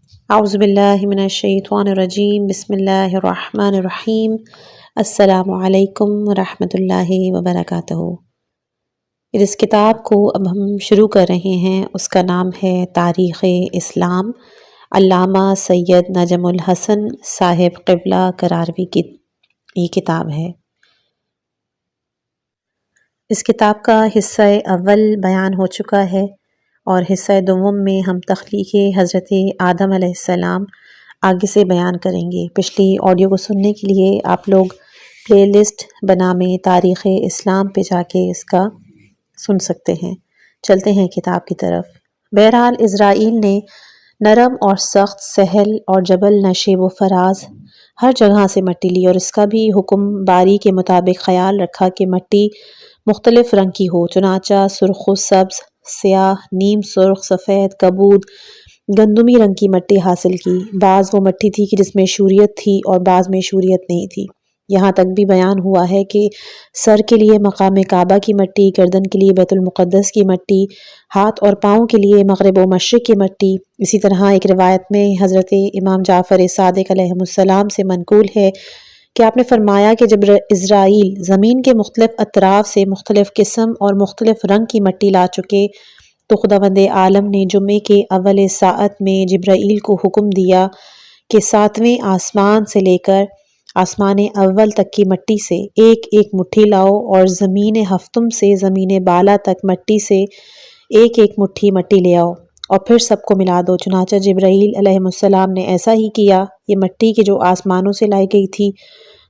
اعوذ باللہ من الشیطان الرجیم بسم اللہ الرحمن الرحیم السلام علیکم ورحمۃ اللہ وبرکاتہ۔ اس کتاب کو اب ہم شروع کر رہے ہیں، اس کا نام ہے تاریخ اسلام، علامہ سید نجم الحسن صاحب قبلہ کراروی کی یہ کتاب ہے۔ اس کتاب کا حصہ اول بیان ہو چکا ہے اور حصہ دوم میں ہم تخلیق حضرت آدم علیہ السلام آگے سے بیان کریں گے۔ پچھلی آڈیو کو سننے کے لیے آپ لوگ پلے لسٹ بنامے تاریخ اسلام پہ جا کے اس کا سن سکتے ہیں۔ چلتے ہیں کتاب کی طرف۔ بہرحال اسرائیل نے نرم اور سخت سہل اور جبل نشیب و فراز ہر جگہ سے مٹی لی، اور اس کا بھی حکم باری کے مطابق خیال رکھا کہ مٹی مختلف رنگ کی ہو، چنانچہ سرخ و سبز، سیاہ، نیم سرخ، سفید، کبود، گندمی رنگ کی مٹی حاصل کی۔ بعض وہ مٹی تھی کہ جس میں شوریت تھی اور بعض میں شوریت نہیں تھی۔ یہاں تک بھی بیان ہوا ہے کہ سر کے لیے مقام کعبہ کی مٹی، گردن کے لیے بیت المقدس کی مٹی، ہاتھ اور پاؤں کے لیے مغرب و مشرق کی مٹی۔ اسی طرح ایک روایت میں حضرت امام جعفر صادق علیہ السلام سے منقول ہے کہ آپ نے فرمایا کہ جب اسرائیل زمین کے مختلف اطراف سے مختلف قسم اور مختلف رنگ کی مٹی لا چکے تو خداوند عالم نے جمعے کے اول ساعت میں جبرائیل کو حکم دیا کہ 7ویں آسمان سے لے کر آسمان اول تک کی مٹی سے ایک ایک مٹھی لاؤ، اور زمین ہفتم سے زمین بالا تک مٹی سے ایک ایک مٹھی مٹی لے آؤ اور پھر سب کو ملا دو۔ چنانچہ جبرائیل علیہ السلام نے ایسا ہی کیا۔ یہ مٹی کہ جو آسمانوں سے لائی گئی تھی،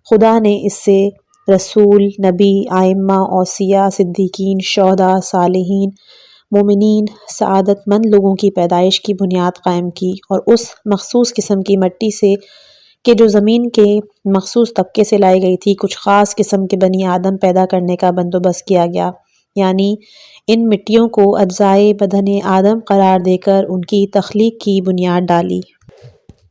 خدا نے اس سے رسول، نبی، ائمہ، اوصیاء، صدیقین، شہداء، صالحین، مومنین، سعادت مند لوگوں کی پیدائش کی بنیاد قائم کی، اور اس مخصوص قسم کی مٹی سے کہ جو زمین کے مخصوص طبقے سے لائی گئی تھی، کچھ خاص قسم کے بنی آدم پیدا کرنے کا بندوبست کیا گیا، یعنی ان مٹیوں کو اجزائے بدن آدم قرار دے کر ان کی تخلیق کی بنیاد ڈالی۔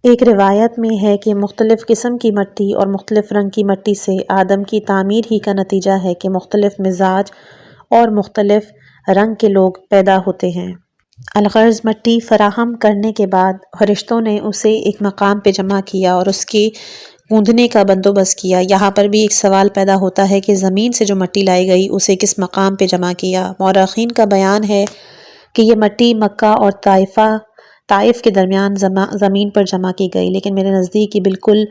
ایک روایت میں ہے کہ مختلف قسم کی مٹی اور مختلف رنگ کی مٹی سے آدم کی تعمیر ہی کا نتیجہ ہے کہ مختلف مزاج اور مختلف رنگ کے لوگ پیدا ہوتے ہیں۔ الغرض مٹی فراہم کرنے کے بعد فرشتوں نے اسے ایک مقام پہ جمع کیا اور اس کے گوندنے کا بندوبست کیا۔ یہاں پر بھی ایک سوال پیدا ہوتا ہے کہ زمین سے جو مٹی لائی گئی اسے کس مقام پہ جمع کیا؟ مورخین کا بیان ہے کہ یہ مٹی مکہ اور طائف کے درمیان زمین پر جمع کی گئی، لیکن میرے نزدیک یہ بالکل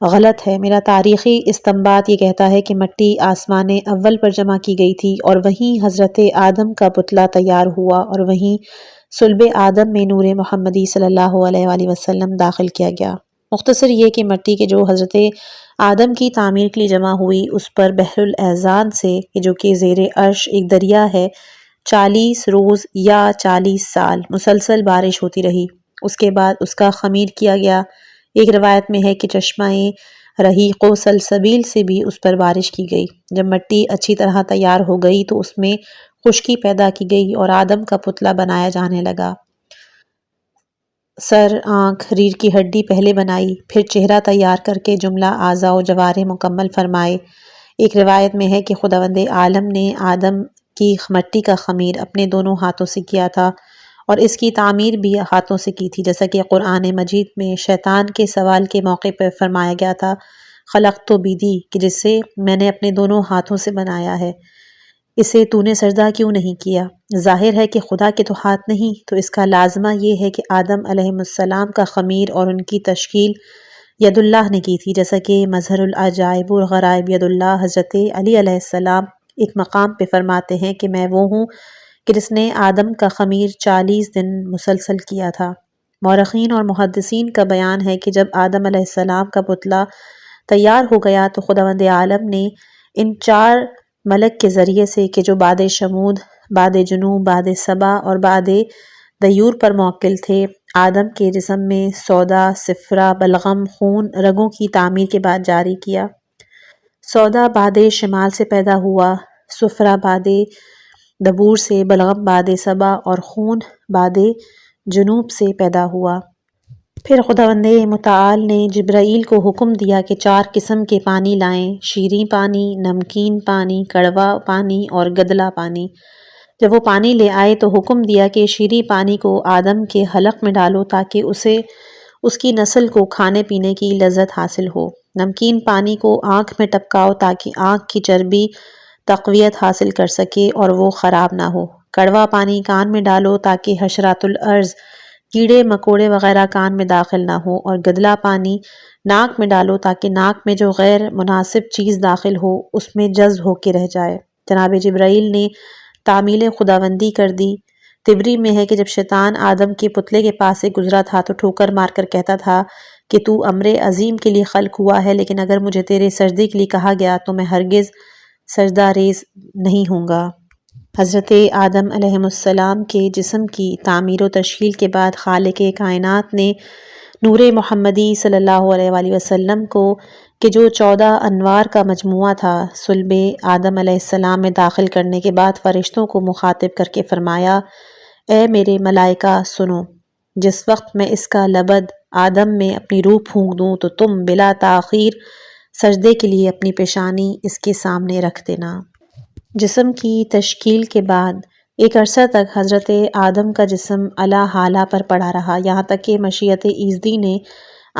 غلط ہے۔ میرا تاریخی استنباط یہ کہتا ہے کہ مٹی آسمان اول پر جمع کی گئی تھی، اور وہیں حضرت آدم کا پتلا تیار ہوا، اور وہیں صلب آدم میں نور محمدی صلی اللہ علیہ وآلہ وسلم داخل کیا گیا۔ مختصر یہ کہ مٹی کے جو حضرت آدم کی تعمیر کے لیے جمع ہوئی، اس پر بحر الاحزان سے جو کہ زیر عرش ایک دریا ہے، 40 روز یا 40 سال مسلسل بارش ہوتی رہی۔ اس کے بعد اس کا خمیر کیا گیا۔ ایک روایت میں ہے کہ چشمہ رحیق و سلسبیل سے بھی اس پر بارش کی گئی۔ جب مٹی اچھی طرح تیار ہو گئی تو اس میں خشکی پیدا کی گئی اور آدم کا پتلا بنایا جانے لگا۔ سر، آنکھ، ریڑھ کی ہڈی پہلے بنائی، پھر چہرہ تیار کر کے جملہ اعضاء و جوارح مکمل فرمائے۔ ایک روایت میں ہے کہ خداوند عالم نے آدم کی مٹی کا خمیر اپنے دونوں ہاتھوں سے کیا تھا، اور اس کی تعمیر بھی ہاتھوں سے کی تھی، جیسا کہ قرآن مجید میں شیطان کے سوال کے موقع پر فرمایا گیا تھا، خلقت بیدی، کہ جسے میں نے اپنے دونوں ہاتھوں سے بنایا ہے، اسے تو نے سجدہ کیوں نہیں کیا؟ ظاہر ہے کہ خدا کے تو ہاتھ نہیں، تو اس کا لازمہ یہ ہے کہ آدم علیہ السلام کا خمیر اور ان کی تشکیل ید اللہ نے کی تھی، جیسا کہ مظہر العجائب والغرائب ید اللہ حضرت علی علیہ السلام ایک مقام پہ فرماتے ہیں کہ میں وہ ہوں کہ جس نے آدم کا خمیر 40 دن مسلسل کیا تھا۔ مورخین اور محدثین کا بیان ہے کہ جب آدم علیہ السلام کا پتلا تیار ہو گیا تو خداوند عالم نے ان 4 ملک کے ذریعے سے کہ جو بعد شمود، بعد جنوب، بعد سبا اور بعد دیور پر موکل تھے، آدم کے جسم میں سودا، صفرا، بلغم، خون، رگوں کی تعمیر کے بعد جاری کیا۔ سودا بعد شمال سے پیدا ہوا، صفرا بعد دبور سے، بلغم بعد سبا اور خون بعد جنوب سے پیدا ہوا۔ پھر خداوند متعال نے جبرائیل کو حکم دیا کہ 4 قسم کے پانی لائیں، شیریں پانی، نمکین پانی، کڑوا پانی اور گدلا پانی۔ جب وہ پانی لے آئے تو حکم دیا کہ شیریں پانی کو آدم کے حلق میں ڈالو تاکہ اسے اس کی نسل کو کھانے پینے کی لذت حاصل ہو۔ نمکین پانی کو آنکھ میں ٹپکاؤ تاکہ آنکھ کی چربی تقویت حاصل کر سکے اور وہ خراب نہ ہو۔ کڑوا پانی کان میں ڈالو تاکہ حشرات الارض، کیڑے مکوڑے وغیرہ کان میں داخل نہ ہو، اور گدلا پانی ناک میں ڈالو تاکہ ناک میں جو غیر مناسب چیز داخل ہو اس میں جذب ہو کے رہ جائے۔ جناب جبرائیل نے تعمیل خداوندی کر دی۔ تبری میں ہے کہ جب شیطان آدم کے پتلے کے پاس سے گزرا تھا تو ٹھوکر مار کر کہتا تھا کہ تو امر عظیم کے لیے خلق ہوا ہے، لیکن اگر مجھے تیرے سجدے کے لیے کہا گیا تو میں ہرگز سجدہ ریز نہیں ہوں گا۔ حضرت آدم علیہ السلام کے جسم کی تعمیر و تشکیل کے بعد خالق کائنات نے نور محمدی صلی اللہ علیہ وآلہ وسلم کو کہ جو 14 انوار کا مجموعہ تھا صلب آدم علیہ السلام میں داخل کرنے کے بعد فرشتوں کو مخاطب کر کے فرمایا، اے میرے ملائکہ سنو، جس وقت میں اس کا لبد آدم میں اپنی روح پھونک دوں تو تم بلا تاخیر سجدے کے لیے اپنی پیشانی اس کے سامنے رکھ دینا۔ جسم کی تشکیل کے بعد ایک عرصہ تک حضرت آدم کا جسم اعلیٰ حالہ پر پڑا رہا، یہاں تک کہ مشیت ایزدی نے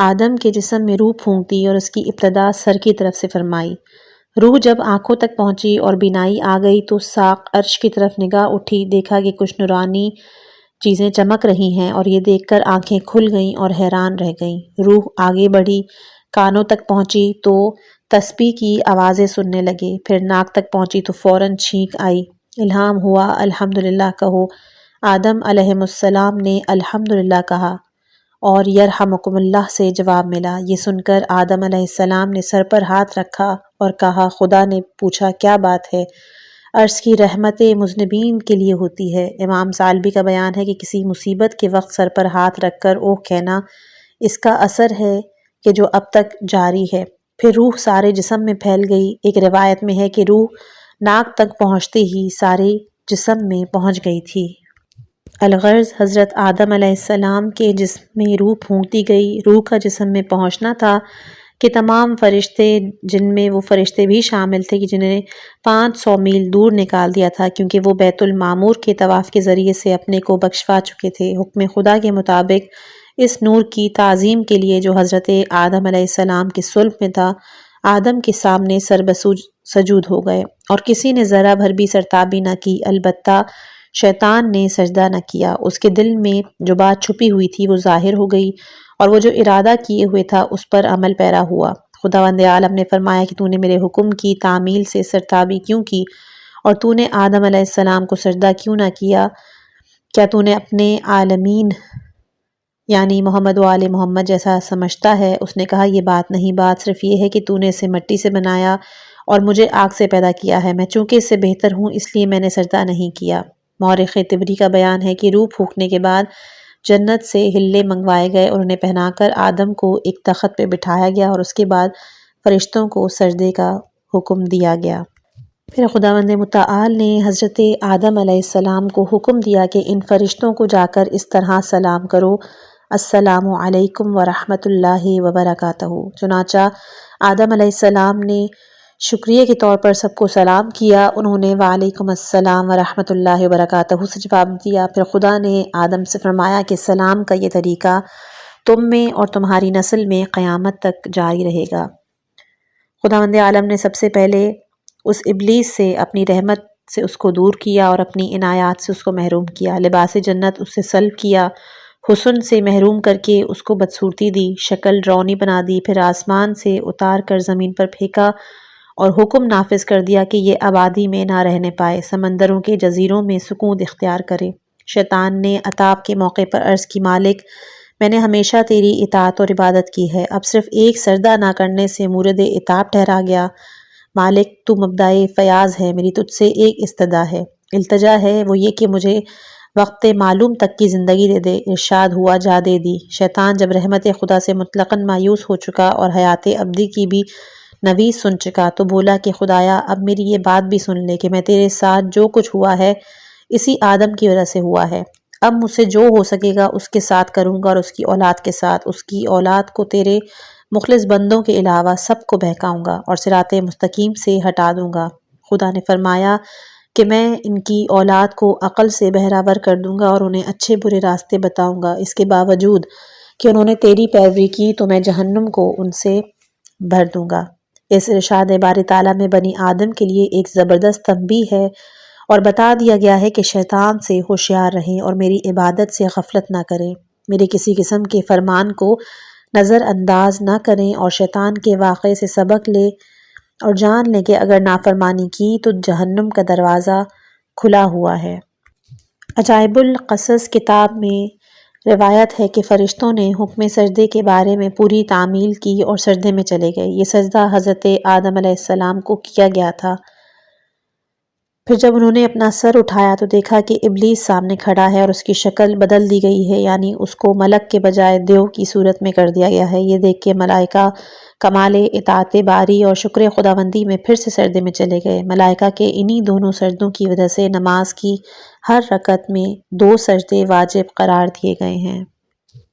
آدم کے جسم میں روح پھونک دی اور اس کی ابتدا سر کی طرف سے فرمائی۔ روح جب آنکھوں تک پہنچی اور بینائی آ گئی تو ساق عرش کی طرف نگاہ اٹھی، دیکھا کہ کچھ نورانی چیزیں چمک رہی ہیں، اور یہ دیکھ کر آنکھیں کھل گئیں اور حیران رہ گئیں۔ روح آگے بڑھی، کانوں تک پہنچی تو تسبیح کی آوازیں سننے لگے، پھر ناک تک پہنچی تو فوراً چھینک آئی۔ الہام ہوا الحمدللہ کہو۔ آدم علیہ السلام نے الحمدللہ کہا اور یرحمکم اللہ سے جواب ملا۔ یہ سن کر آدم علیہ السلام نے سر پر ہاتھ رکھا اور کہا، خدا نے پوچھا کیا بات ہے؟ عرض کی رحمت مذنبین کے لیے ہوتی ہے۔ امام ثعلبی کا بیان ہے کہ کسی مصیبت کے وقت سر پر ہاتھ رکھ کر اوہ کہنا اس کا اثر ہے کہ جو اب تک جاری ہے۔ پھر روح سارے جسم میں پھیل گئی۔ ایک روایت میں ہے کہ روح ناک تک پہنچتے ہی سارے جسم میں پہنچ گئی تھی۔ الغرض حضرت آدم علیہ السلام کے جسم میں روح پھونک دی گئی۔ روح کا جسم میں پہنچنا تھا کہ تمام فرشتے، جن میں وہ فرشتے بھی شامل تھے کہ جنہیں 500 میل دور نکال دیا تھا کیونکہ وہ بیت المعمور کے طواف کے ذریعے سے اپنے کو بخشوا چکے تھے، حکم خدا کے مطابق اس نور کی تعظیم کے لیے جو حضرت آدم علیہ السلام کے صلب میں تھا، آدم کے سامنے سجود ہو گئے، اور کسی نے ذرا بھر بھی سرتابی نہ کی، البتہ شیطان نے سجدہ نہ کیا۔ اس کے دل میں جو بات چھپی ہوئی تھی وہ ظاہر ہو گئی، اور وہ جو ارادہ کیے ہوئے تھا اس پر عمل پیرا ہوا۔ خداوند عالم نے فرمایا کہ تو نے میرے حکم کی تعمیل سے سرتابی کیوں کی، اور تو نے آدم علیہ السلام کو سجدہ کیوں نہ کیا؟ کیا تو نے اپنے عالمین یعنی محمد و آل محمد جیسا سمجھتا ہے؟ اس نے کہا، یہ بات نہیں، بات صرف یہ ہے کہ تو نے اسے مٹی سے بنایا اور مجھے آگ سے پیدا کیا ہے، میں چونکہ اس سے بہتر ہوں اس لیے میں نے سجدہ نہیں کیا۔ مورخ طبری کا بیان ہے کہ روح پھونکنے کے بعد جنت سے حلے منگوائے گئے اور انہیں پہنا کر آدم کو ایک تخت پہ بٹھایا گیا، اور اس کے بعد فرشتوں کو سجدے کا حکم دیا گیا۔ پھر خداوند متعال نے حضرت آدم علیہ السلام کو حکم دیا کہ ان فرشتوں کو جا کر اس طرح سلام کرو، السلام علیکم ورحمۃ اللہ وبرکاتہ۔ چنانچہ آدم علیہ السلام نے شکریہ کے طور پر سب کو سلام کیا، انہوں نے وعلیکم السلام ورحمۃ اللہ وبرکاتہ سے جواب دیا۔ پھر خدا نے آدم سے فرمایا کہ سلام کا یہ طریقہ تم میں اور تمہاری نسل میں قیامت تک جاری رہے گا۔ خداوند عالم نے سب سے پہلے اس ابلیس سے اپنی رحمت سے اس کو دور کیا اور اپنی عنایات سے اس کو محروم کیا، لباس جنت اس سے سلب کیا، حسن سے محروم کر کے اس کو بدصورتی دی، شکل ڈراؤنی بنا دی، پھر آسمان سے اتار کر زمین پر پھینکا اور حکم نافذ کر دیا کہ یہ آبادی میں نہ رہنے پائے، سمندروں کے جزیروں میں سکون اختیار کرے۔ شیطان نے عتاب کے موقع پر عرض کی، مالک میں نے ہمیشہ تیری اطاعت اور عبادت کی ہے، اب صرف ایک سجدہ نہ کرنے سے مورد عتاب ٹھہرا گیا۔ مالک تو مبدائے فیاض ہے، میری تجھ سے ایک استدعا ہے، التجا ہے، وہ یہ کہ مجھے وقت معلوم تک کی زندگی دے دے۔ ارشاد ہوا، جا دے دی۔ شیطان جب رحمت خدا سے مطلقاً مایوس ہو چکا اور حیات ابدی کی بھی نوید سن چکا تو بولا کہ خدایا اب میری یہ بات بھی سن لے کہ میں تیرے ساتھ جو کچھ ہوا ہے اسی آدم کی وجہ سے ہوا ہے، اب مجھ سے جو ہو سکے گا اس کے ساتھ کروں گا، اور اس کی اولاد کے ساتھ، اس کی اولاد کو تیرے مخلص بندوں کے علاوہ سب کو بہکاؤں گا اور صراط مستقیم سے ہٹا دوں گا۔ خدا نے فرمایا کہ میں ان کی اولاد کو عقل سے بہرہ ور کر دوں گا اور انہیں اچھے برے راستے بتاؤں گا، اس کے باوجود کہ انہوں نے تیری پیروی کی تو میں جہنم کو ان سے بھر دوں گا۔ اس ارشاد باری تعالیٰ میں بنی آدم کے لیے ایک زبردست تنبیہ ہے اور بتا دیا گیا ہے کہ شیطان سے ہوشیار رہیں اور میری عبادت سے غفلت نہ کریں، میرے کسی قسم کے فرمان کو نظر انداز نہ کریں اور شیطان کے واقعے سے سبق لے اور جان لیں کہ اگر نافرمانی کی تو جہنم کا دروازہ کھلا ہوا ہے۔ عجائب القصص کتاب میں روایت ہے کہ فرشتوں نے حکم سجدے کے بارے میں پوری تعمیل کی اور سجدے میں چلے گئے۔ یہ سجدہ حضرت آدم علیہ السلام کو کیا گیا تھا۔ پھر جب انہوں نے اپنا سر اٹھایا تو دیکھا کہ ابلیس سامنے کھڑا ہے اور اس کی شکل بدل دی گئی ہے، یعنی اس کو ملک کے بجائے دیو کی صورت میں کر دیا گیا ہے۔ یہ دیکھ کے ملائکہ کمال اطاعت باری اور شکر خداوندی میں پھر سے سجدے میں چلے گئے۔ ملائکہ کے انہی دونوں سجدوں کی وجہ سے نماز کی ہر رکعت میں 2 سجدے واجب قرار دیے گئے ہیں۔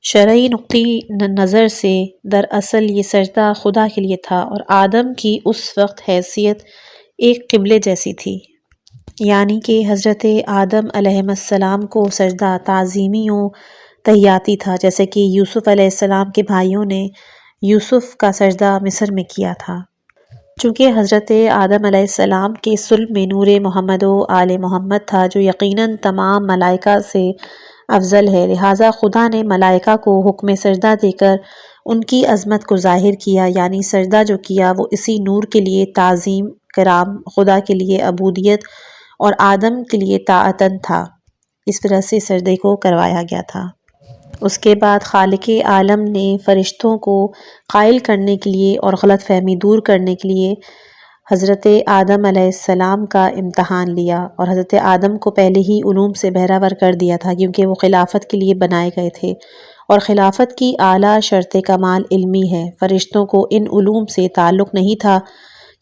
شرعی نقطۂ نظر سے دراصل یہ سجدہ خدا کے لیے تھا اور آدم کی اس وقت حیثیت ایک قبلے جیسی تھی، یعنی کہ حضرت آدم علیہ السلام کو سجدہ تعظیمی و تحیاتی تھا، جیسے کہ یوسف علیہ السلام کے بھائیوں نے یوسف کا سجدہ مصر میں کیا تھا۔ چونکہ حضرت آدم علیہ السلام کے صلب میں نور محمد و آل محمد تھا جو یقیناً تمام ملائکہ سے افضل ہے، لہٰذا خدا نے ملائکہ کو حکم سجدہ دے کر ان کی عظمت کو ظاہر کیا، یعنی سجدہ جو کیا وہ اسی نور کے لیے تعظیم کرام، خدا کے لیے عبودیت اور آدم کے لیے طاعتاً تھا۔ اس وجہ سے سجدے کو کروایا گیا تھا۔ اس کے بعد خالق عالم نے فرشتوں کو قائل کرنے کے لیے اور غلط فہمی دور کرنے کے لیے حضرت آدم علیہ السلام کا امتحان لیا اور حضرت آدم کو پہلے ہی علوم سے بہرہ کر دیا تھا، کیونکہ وہ خلافت کے لیے بنائے گئے تھے اور خلافت کی اعلیٰ شرط کمال علمی ہے۔ فرشتوں کو ان علوم سے تعلق نہیں تھا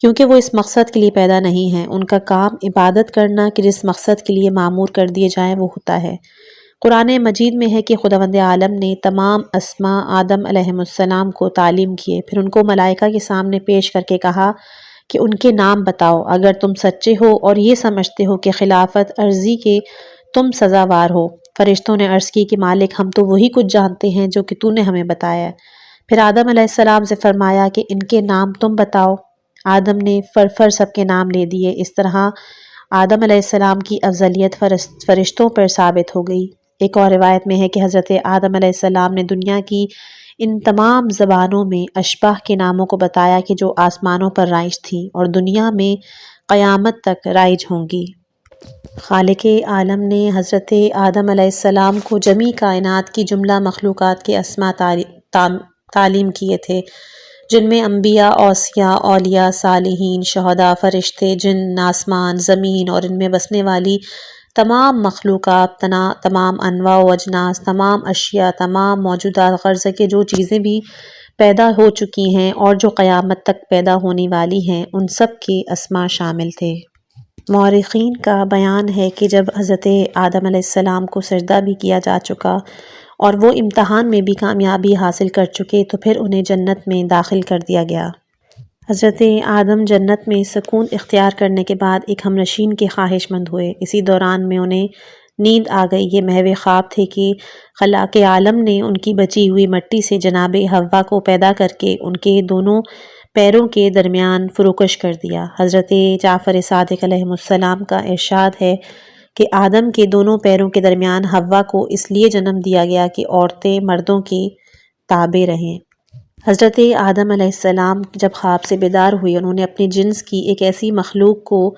کیونکہ وہ اس مقصد کے لیے پیدا نہیں ہیں۔ ان کا کام عبادت کرنا کہ جس مقصد کے لیے معمور کر دیے جائیں وہ ہوتا ہے۔ قرآن مجید میں ہے کہ خداوند عالم نے تمام اسماء آدم علیہ السلام کو تعلیم کیے، پھر ان کو ملائکہ کے سامنے پیش کر کے کہا کہ ان کے نام بتاؤ اگر تم سچے ہو اور یہ سمجھتے ہو کہ خلافت عرضی کے تم سزاوار ہو۔ فرشتوں نے عرض کی کہ مالک ہم تو وہی کچھ جانتے ہیں جو کہ تو نے ہمیں بتایا ہے۔ پھر آدم علیہ السلام سے فرمایا کہ ان کے نام تم بتاؤ۔ آدم نے فر سب کے نام لے دیے۔ اس طرح آدم علیہ السلام کی افضلیت فرشتوں پر ثابت ہو گئی۔ ایک اور روایت میں ہے کہ حضرت آدم علیہ السلام نے دنیا کی ان تمام زبانوں میں اشباح کے ناموں کو بتایا کہ جو آسمانوں پر رائج تھی اور دنیا میں قیامت تک رائج ہوں گی۔ خالق عالم نے حضرت آدم علیہ السلام کو جمیع کائنات کی جملہ مخلوقات کے اسماء تعلیم کیے تھے، جن میں انبیاء، اوصیاء، اولیاء، صالحین، شہداء، فرشتے، جن، آسمان، زمین اور ان میں بسنے والی تمام مخلوقات، تمام انواع و اجناس، تمام اشیاء، تمام موجودات، غرض کہ جو چیزیں بھی پیدا ہو چکی ہیں اور جو قیامت تک پیدا ہونے والی ہیں، ان سب کے اسماء شامل تھے۔ مورخین کا بیان ہے کہ جب حضرت آدم علیہ السلام کو سجدہ بھی کیا جا چکا اور وہ امتحان میں بھی کامیابی حاصل کر چکے تو پھر انہیں جنت میں داخل کر دیا گیا۔ حضرت آدم جنت میں سکون اختیار کرنے کے بعد ایک ہمنشین کے خواہش مند ہوئے۔ اسی دوران میں انہیں نیند آ گئی۔ یہ محو خواب تھے کہ خالق عالم نے ان کی بچی ہوئی مٹی سے جناب حوا کو پیدا کر کے ان کے دونوں پیروں کے درمیان فروکش کر دیا۔ حضرت جعفر صادق علیہ السلام کا ارشاد ہے کہ آدم کے دونوں پیروں کے درمیان حوا کو اس لیے جنم دیا گیا کہ عورتیں مردوں کے تابع رہیں۔ حضرت آدم علیہ السلام جب خواب سے بیدار ہوئے، انہوں نے اپنے جنس کی ایک ایسی مخلوق کو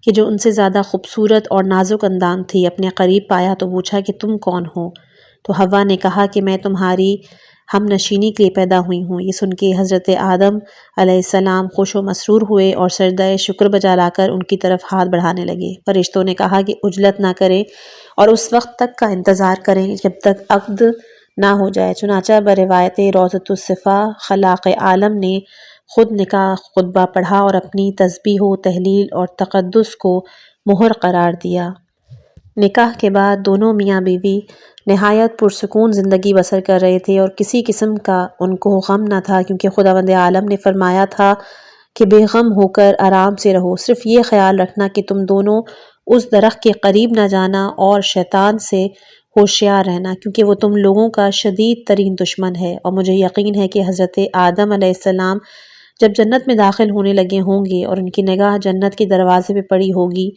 کہ جو ان سے زیادہ خوبصورت اور نازک اندام تھی اپنے قریب پایا تو پوچھا کہ تم کون ہو؟ تو حوا نے کہا کہ میں تمہاری ہم نشینی کے لیے پیدا ہوئی ہوں۔ یہ سن کے حضرت آدم علیہ السلام خوش و مسرور ہوئے اور سجدہ شکر بجا لا کر ان کی طرف ہاتھ بڑھانے لگے۔ فرشتوں نے کہا کہ عجلت نہ کریں اور اس وقت تک کا انتظار کریں جب تک عقد نہ ہو جائے۔ چنانچہ بروایت روضۃ الصفا خالق عالم نے خود نکاح خطبہ پڑھا اور اپنی تسبیح و تہلیل اور تقدس کو مہر قرار دیا۔ نکاح کے بعد دونوں میاں بیوی نہایت پرسکون زندگی بسر کر رہے تھے اور کسی قسم کا ان کو غم نہ تھا، کیونکہ خداوند عالم نے فرمایا تھا کہ بے غم ہو کر آرام سے رہو، صرف یہ خیال رکھنا کہ تم دونوں اس درخت کے قریب نہ جانا اور شیطان سے ہوشیار رہنا، کیونکہ وہ تم لوگوں کا شدید ترین دشمن ہے، اور مجھے یقین ہے کہ حضرت آدم علیہ السلام جب جنت میں داخل ہونے لگے ہوں گے اور ان کی نگاہ جنت کے دروازے پہ پڑی ہوگی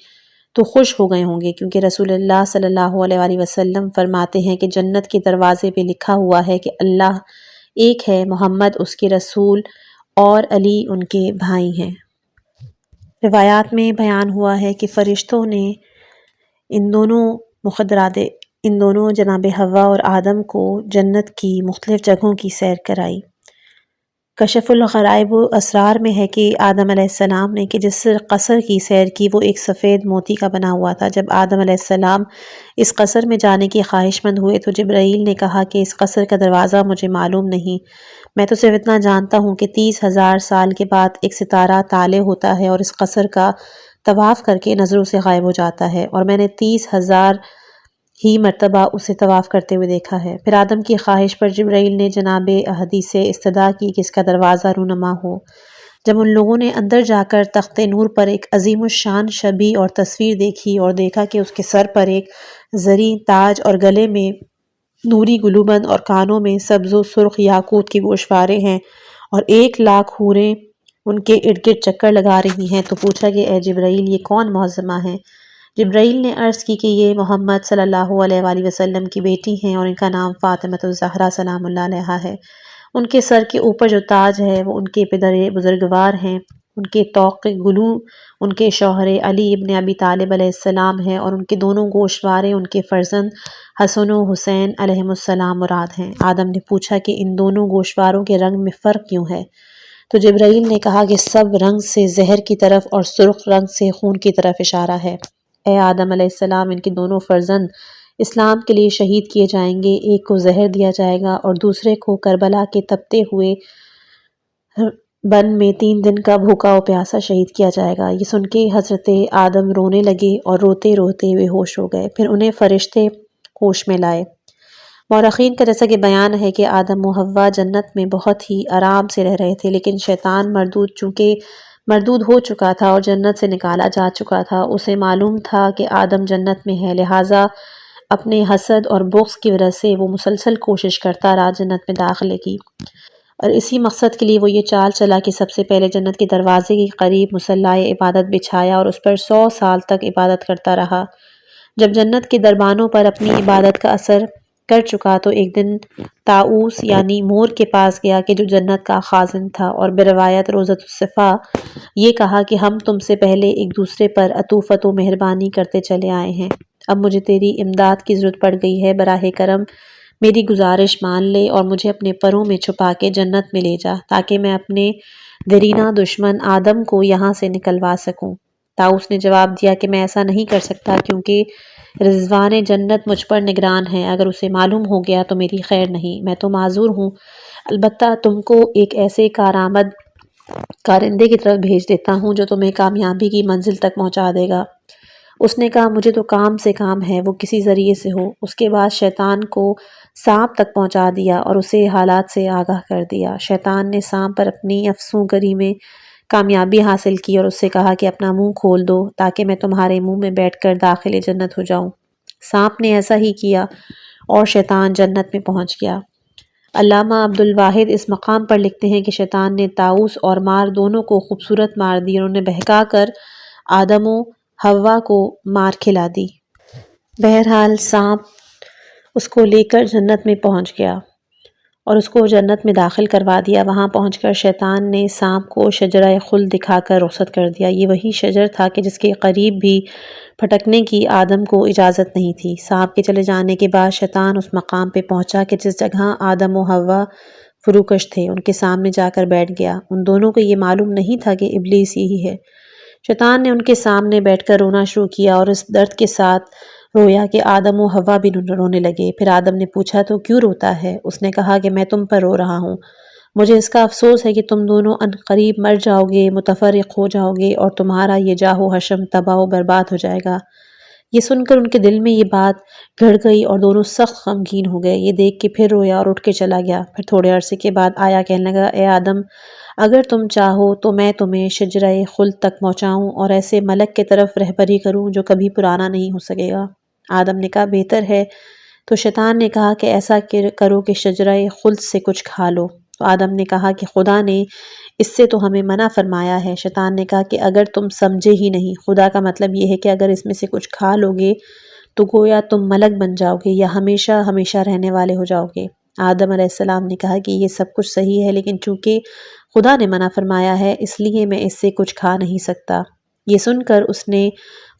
تو خوش ہو گئے ہوں گے، کیونکہ رسول اللہ صلی اللہ علیہ وآلہ وسلم فرماتے ہیں کہ جنت کے دروازے پہ لکھا ہوا ہے کہ اللہ ایک ہے، محمد اس کے رسول اور علی ان کے بھائی ہیں۔ روایات میں بیان ہوا ہے کہ فرشتوں نے ان دونوں جناب حوا اور آدم کو جنت کی مختلف جگہوں کی سیر کرائی۔ کشف الغرائب و اسرار میں ہے کہ آدم علیہ السلام نے کہ جس قصر کی سیر کی وہ ایک سفید موتی کا بنا ہوا تھا۔ جب آدم علیہ السلام اس قصر میں جانے کی خواہش مند ہوئے تو جبرائیل نے کہا کہ اس قصر کا دروازہ مجھے معلوم نہیں، میں تو صرف اتنا جانتا ہوں کہ 30,000 سال کے بعد ایک ستارہ طالع ہوتا ہے اور اس قصر کا طواف کر کے نظروں سے غائب ہو جاتا ہے، اور میں نے 30,000 ہی مرتبہ اسے طواف کرتے ہوئے دیکھا ہے۔ پھر آدم کی خواہش پر جبرائیل نے جناب احدی سے استدعا کی کہ اس کا دروازہ رونما ہو۔ جب ان لوگوں نے اندر جا کر تخت نور پر ایک عظیم الشان شبیہ اور تصویر دیکھی اور دیکھا کہ اس کے سر پر ایک زریں تاج اور گلے میں نوری گلوبند اور کانوں میں سبز و سرخ یاقوت کی گوشواریں ہیں اور 1,00,000 حوریں ان کے ارد گرد چکر لگا رہی ہیں، تو پوچھا کہ اے جبرائیل یہ کون معظمہ ہیں؟ جبرائیل نے عرض کی کہ یہ محمد صلی اللہ علیہ وآلہ وسلم کی بیٹی ہیں اور ان کا نام فاطمہ الزہرا سلام اللہ علیہا ہے۔ ان کے سر کے اوپر جو تاج ہے وہ ان کے پدر بزرگوار ہیں، ان کے طوق گلو ان کے شوہر علی ابن ابی طالب علیہ السلام ہیں، اور ان کے دونوں گوشوارے ان کے فرزند حسن و حسین علیہم السلام مراد ہیں۔ آدم نے پوچھا کہ ان دونوں گوشواروں کے رنگ میں فرق کیوں ہے؟ تو جبرائیل نے کہا کہ سب رنگ سے زہر کی طرف اور سرخ رنگ سے خون کی طرف اشارہ ہے۔ اے آدم علیہ السلام، ان کے دونوں فرزند اسلام کے لیے شہید کیے جائیں گے، ایک کو زہر دیا جائے گا اور دوسرے کو کربلا کے تپتے ہوئے بن میں 3 دن کا بھوکا و پیاسا شہید کیا جائے گا۔ یہ سن کے حضرت آدم رونے لگے اور روتے روتے بے ہوش ہو گئے، پھر انہیں فرشتے ہوش میں لائے۔ مورخین کا جیسا کہ بیان ہے کہ آدم و حوا جنت میں بہت ہی آرام سے رہ رہے تھے، لیکن شیطان چونکہ مردود ہو چکا تھا اور جنت سے نکالا جا چکا تھا، اسے معلوم تھا کہ آدم جنت میں ہے، لہٰذا اپنے حسد اور بغض کی وجہ سے وہ مسلسل کوشش کرتا رہا جنت میں داخلے کی، اور اسی مقصد کے لیے وہ یہ چال چلا کہ سب سے پہلے جنت کے دروازے کے قریب مصلاِ عبادت بچھایا اور اس پر 100 سال تک عبادت کرتا رہا۔ جب جنت کے دربانوں پر اپنی عبادت کا اثر کر چکا تو ایک دن طاؤس یعنی مور کے پاس گیا کہ جو جنت کا خازن تھا، اور بروایت روضۃ الصفا یہ کہا کہ ہم تم سے پہلے ایک دوسرے پر عطوفت و مہربانی کرتے چلے آئے ہیں، اب مجھے تیری امداد کی ضرورت پڑ گئی ہے، براہ کرم میری گزارش مان لے اور مجھے اپنے پروں میں چھپا کے جنت میں لے جا تاکہ میں اپنے دیرینہ دشمن آدم کو یہاں سے نکلوا سکوں۔ طاؤس نے جواب دیا کہ میں ایسا نہیں کر سکتا، کیونکہ رضوان جنت مجھ پر نگران ہے، اگر اسے معلوم ہو گیا تو میری خیر نہیں، میں تو معذور ہوں، البتہ تم کو ایک ایسے کارآمد کارندے کی طرف بھیج دیتا ہوں جو تمہیں کامیابی کی منزل تک پہنچا دے گا۔ اس نے کہا مجھے تو کام سے کام ہے، وہ کسی ذریعے سے ہو۔ اس کے بعد شیطان کو سانپ تک پہنچا دیا اور اسے حالات سے آگاہ کر دیا۔ شیطان نے سانپ پر اپنی افسوں گری میں کامیابی حاصل کی اور اس سے کہا کہ اپنا منہ کھول دو تاکہ میں تمہارے منہ میں بیٹھ کر داخل جنت ہو جاؤں۔ سانپ نے ایسا ہی کیا اور شیطان جنت میں پہنچ گیا۔ علامہ عبدالواحد اس مقام پر لکھتے ہیں کہ شیطان نے طاؤس اور مار دونوں کو خوبصورت مار دی اور انہیں بہکا کر آدم و حوا کو مار کھلا دی۔ بہرحال سانپ اس کو لے کر جنت میں پہنچ گیا اور اس کو جنت میں داخل کروا دیا۔ وہاں پہنچ کر شیطان نے سانپ کو شجرہ خلد دکھا کر رخصت کر دیا۔ یہ وہی شجر تھا کہ جس کے قریب بھی پھٹکنے کی آدم کو اجازت نہیں تھی۔ سانپ کے چلے جانے کے بعد شیطان اس مقام پہ پہنچا کہ جس جگہ آدم و حوا فروکش تھے، ان کے سامنے جا کر بیٹھ گیا۔ ان دونوں کو یہ معلوم نہیں تھا کہ ابلیس یہی ہے۔ شیطان نے ان کے سامنے بیٹھ کر رونا شروع کیا اور اس درد کے ساتھ رویا کہ آدم و حوا بھی رونے لگے۔ پھر آدم نے پوچھا تو کیوں روتا ہے؟ اس نے کہا کہ میں تم پر رو رہا ہوں، مجھے اس کا افسوس ہے کہ تم دونوں عنقریب مر جاؤ گے، متفرق ہو جاؤ گے اور تمہارا یہ جاہ و حشم تباہ و برباد ہو جائے گا۔ یہ سن کر ان کے دل میں یہ بات گھڑ گئی اور دونوں سخت غمگین ہو گئے۔ یہ دیکھ کے پھر رویا اور اٹھ کے چلا گیا۔ پھر تھوڑے عرصے کے بعد آیا، کہنے لگا اے آدم، اگر تم چاہو تو میں تمہیں شجرہ خلد تک پہنچاؤں اور ایسے ملک کے طرف رہبری کروں جو کبھی پرانا نہیں ہو سکے گا۔ آدم نے کہا بہتر ہے تو شیطان نے کہا کہ ایسا کرو کہ شجرہ خلد سے کچھ کھا لو۔ تو آدم نے کہا کہ خدا نے اس سے تو ہمیں منع فرمایا ہے۔ شیطان نے کہا کہ اگر تم سمجھے ہی نہیں، خدا کا مطلب یہ ہے کہ اگر اس میں سے کچھ کھا لو گے تو گویا تم ملک بن جاؤ گے یا ہمیشہ ہمیشہ رہنے والے ہو جاؤ گے۔ آدم علیہ السلام نے کہا کہ یہ سب کچھ صحیح ہے، لیکن چونکہ خدا نے منع فرمایا ہے اس لیے میں اس سے کچھ کھا نہیں سکتا۔ یہ سن کر اس نے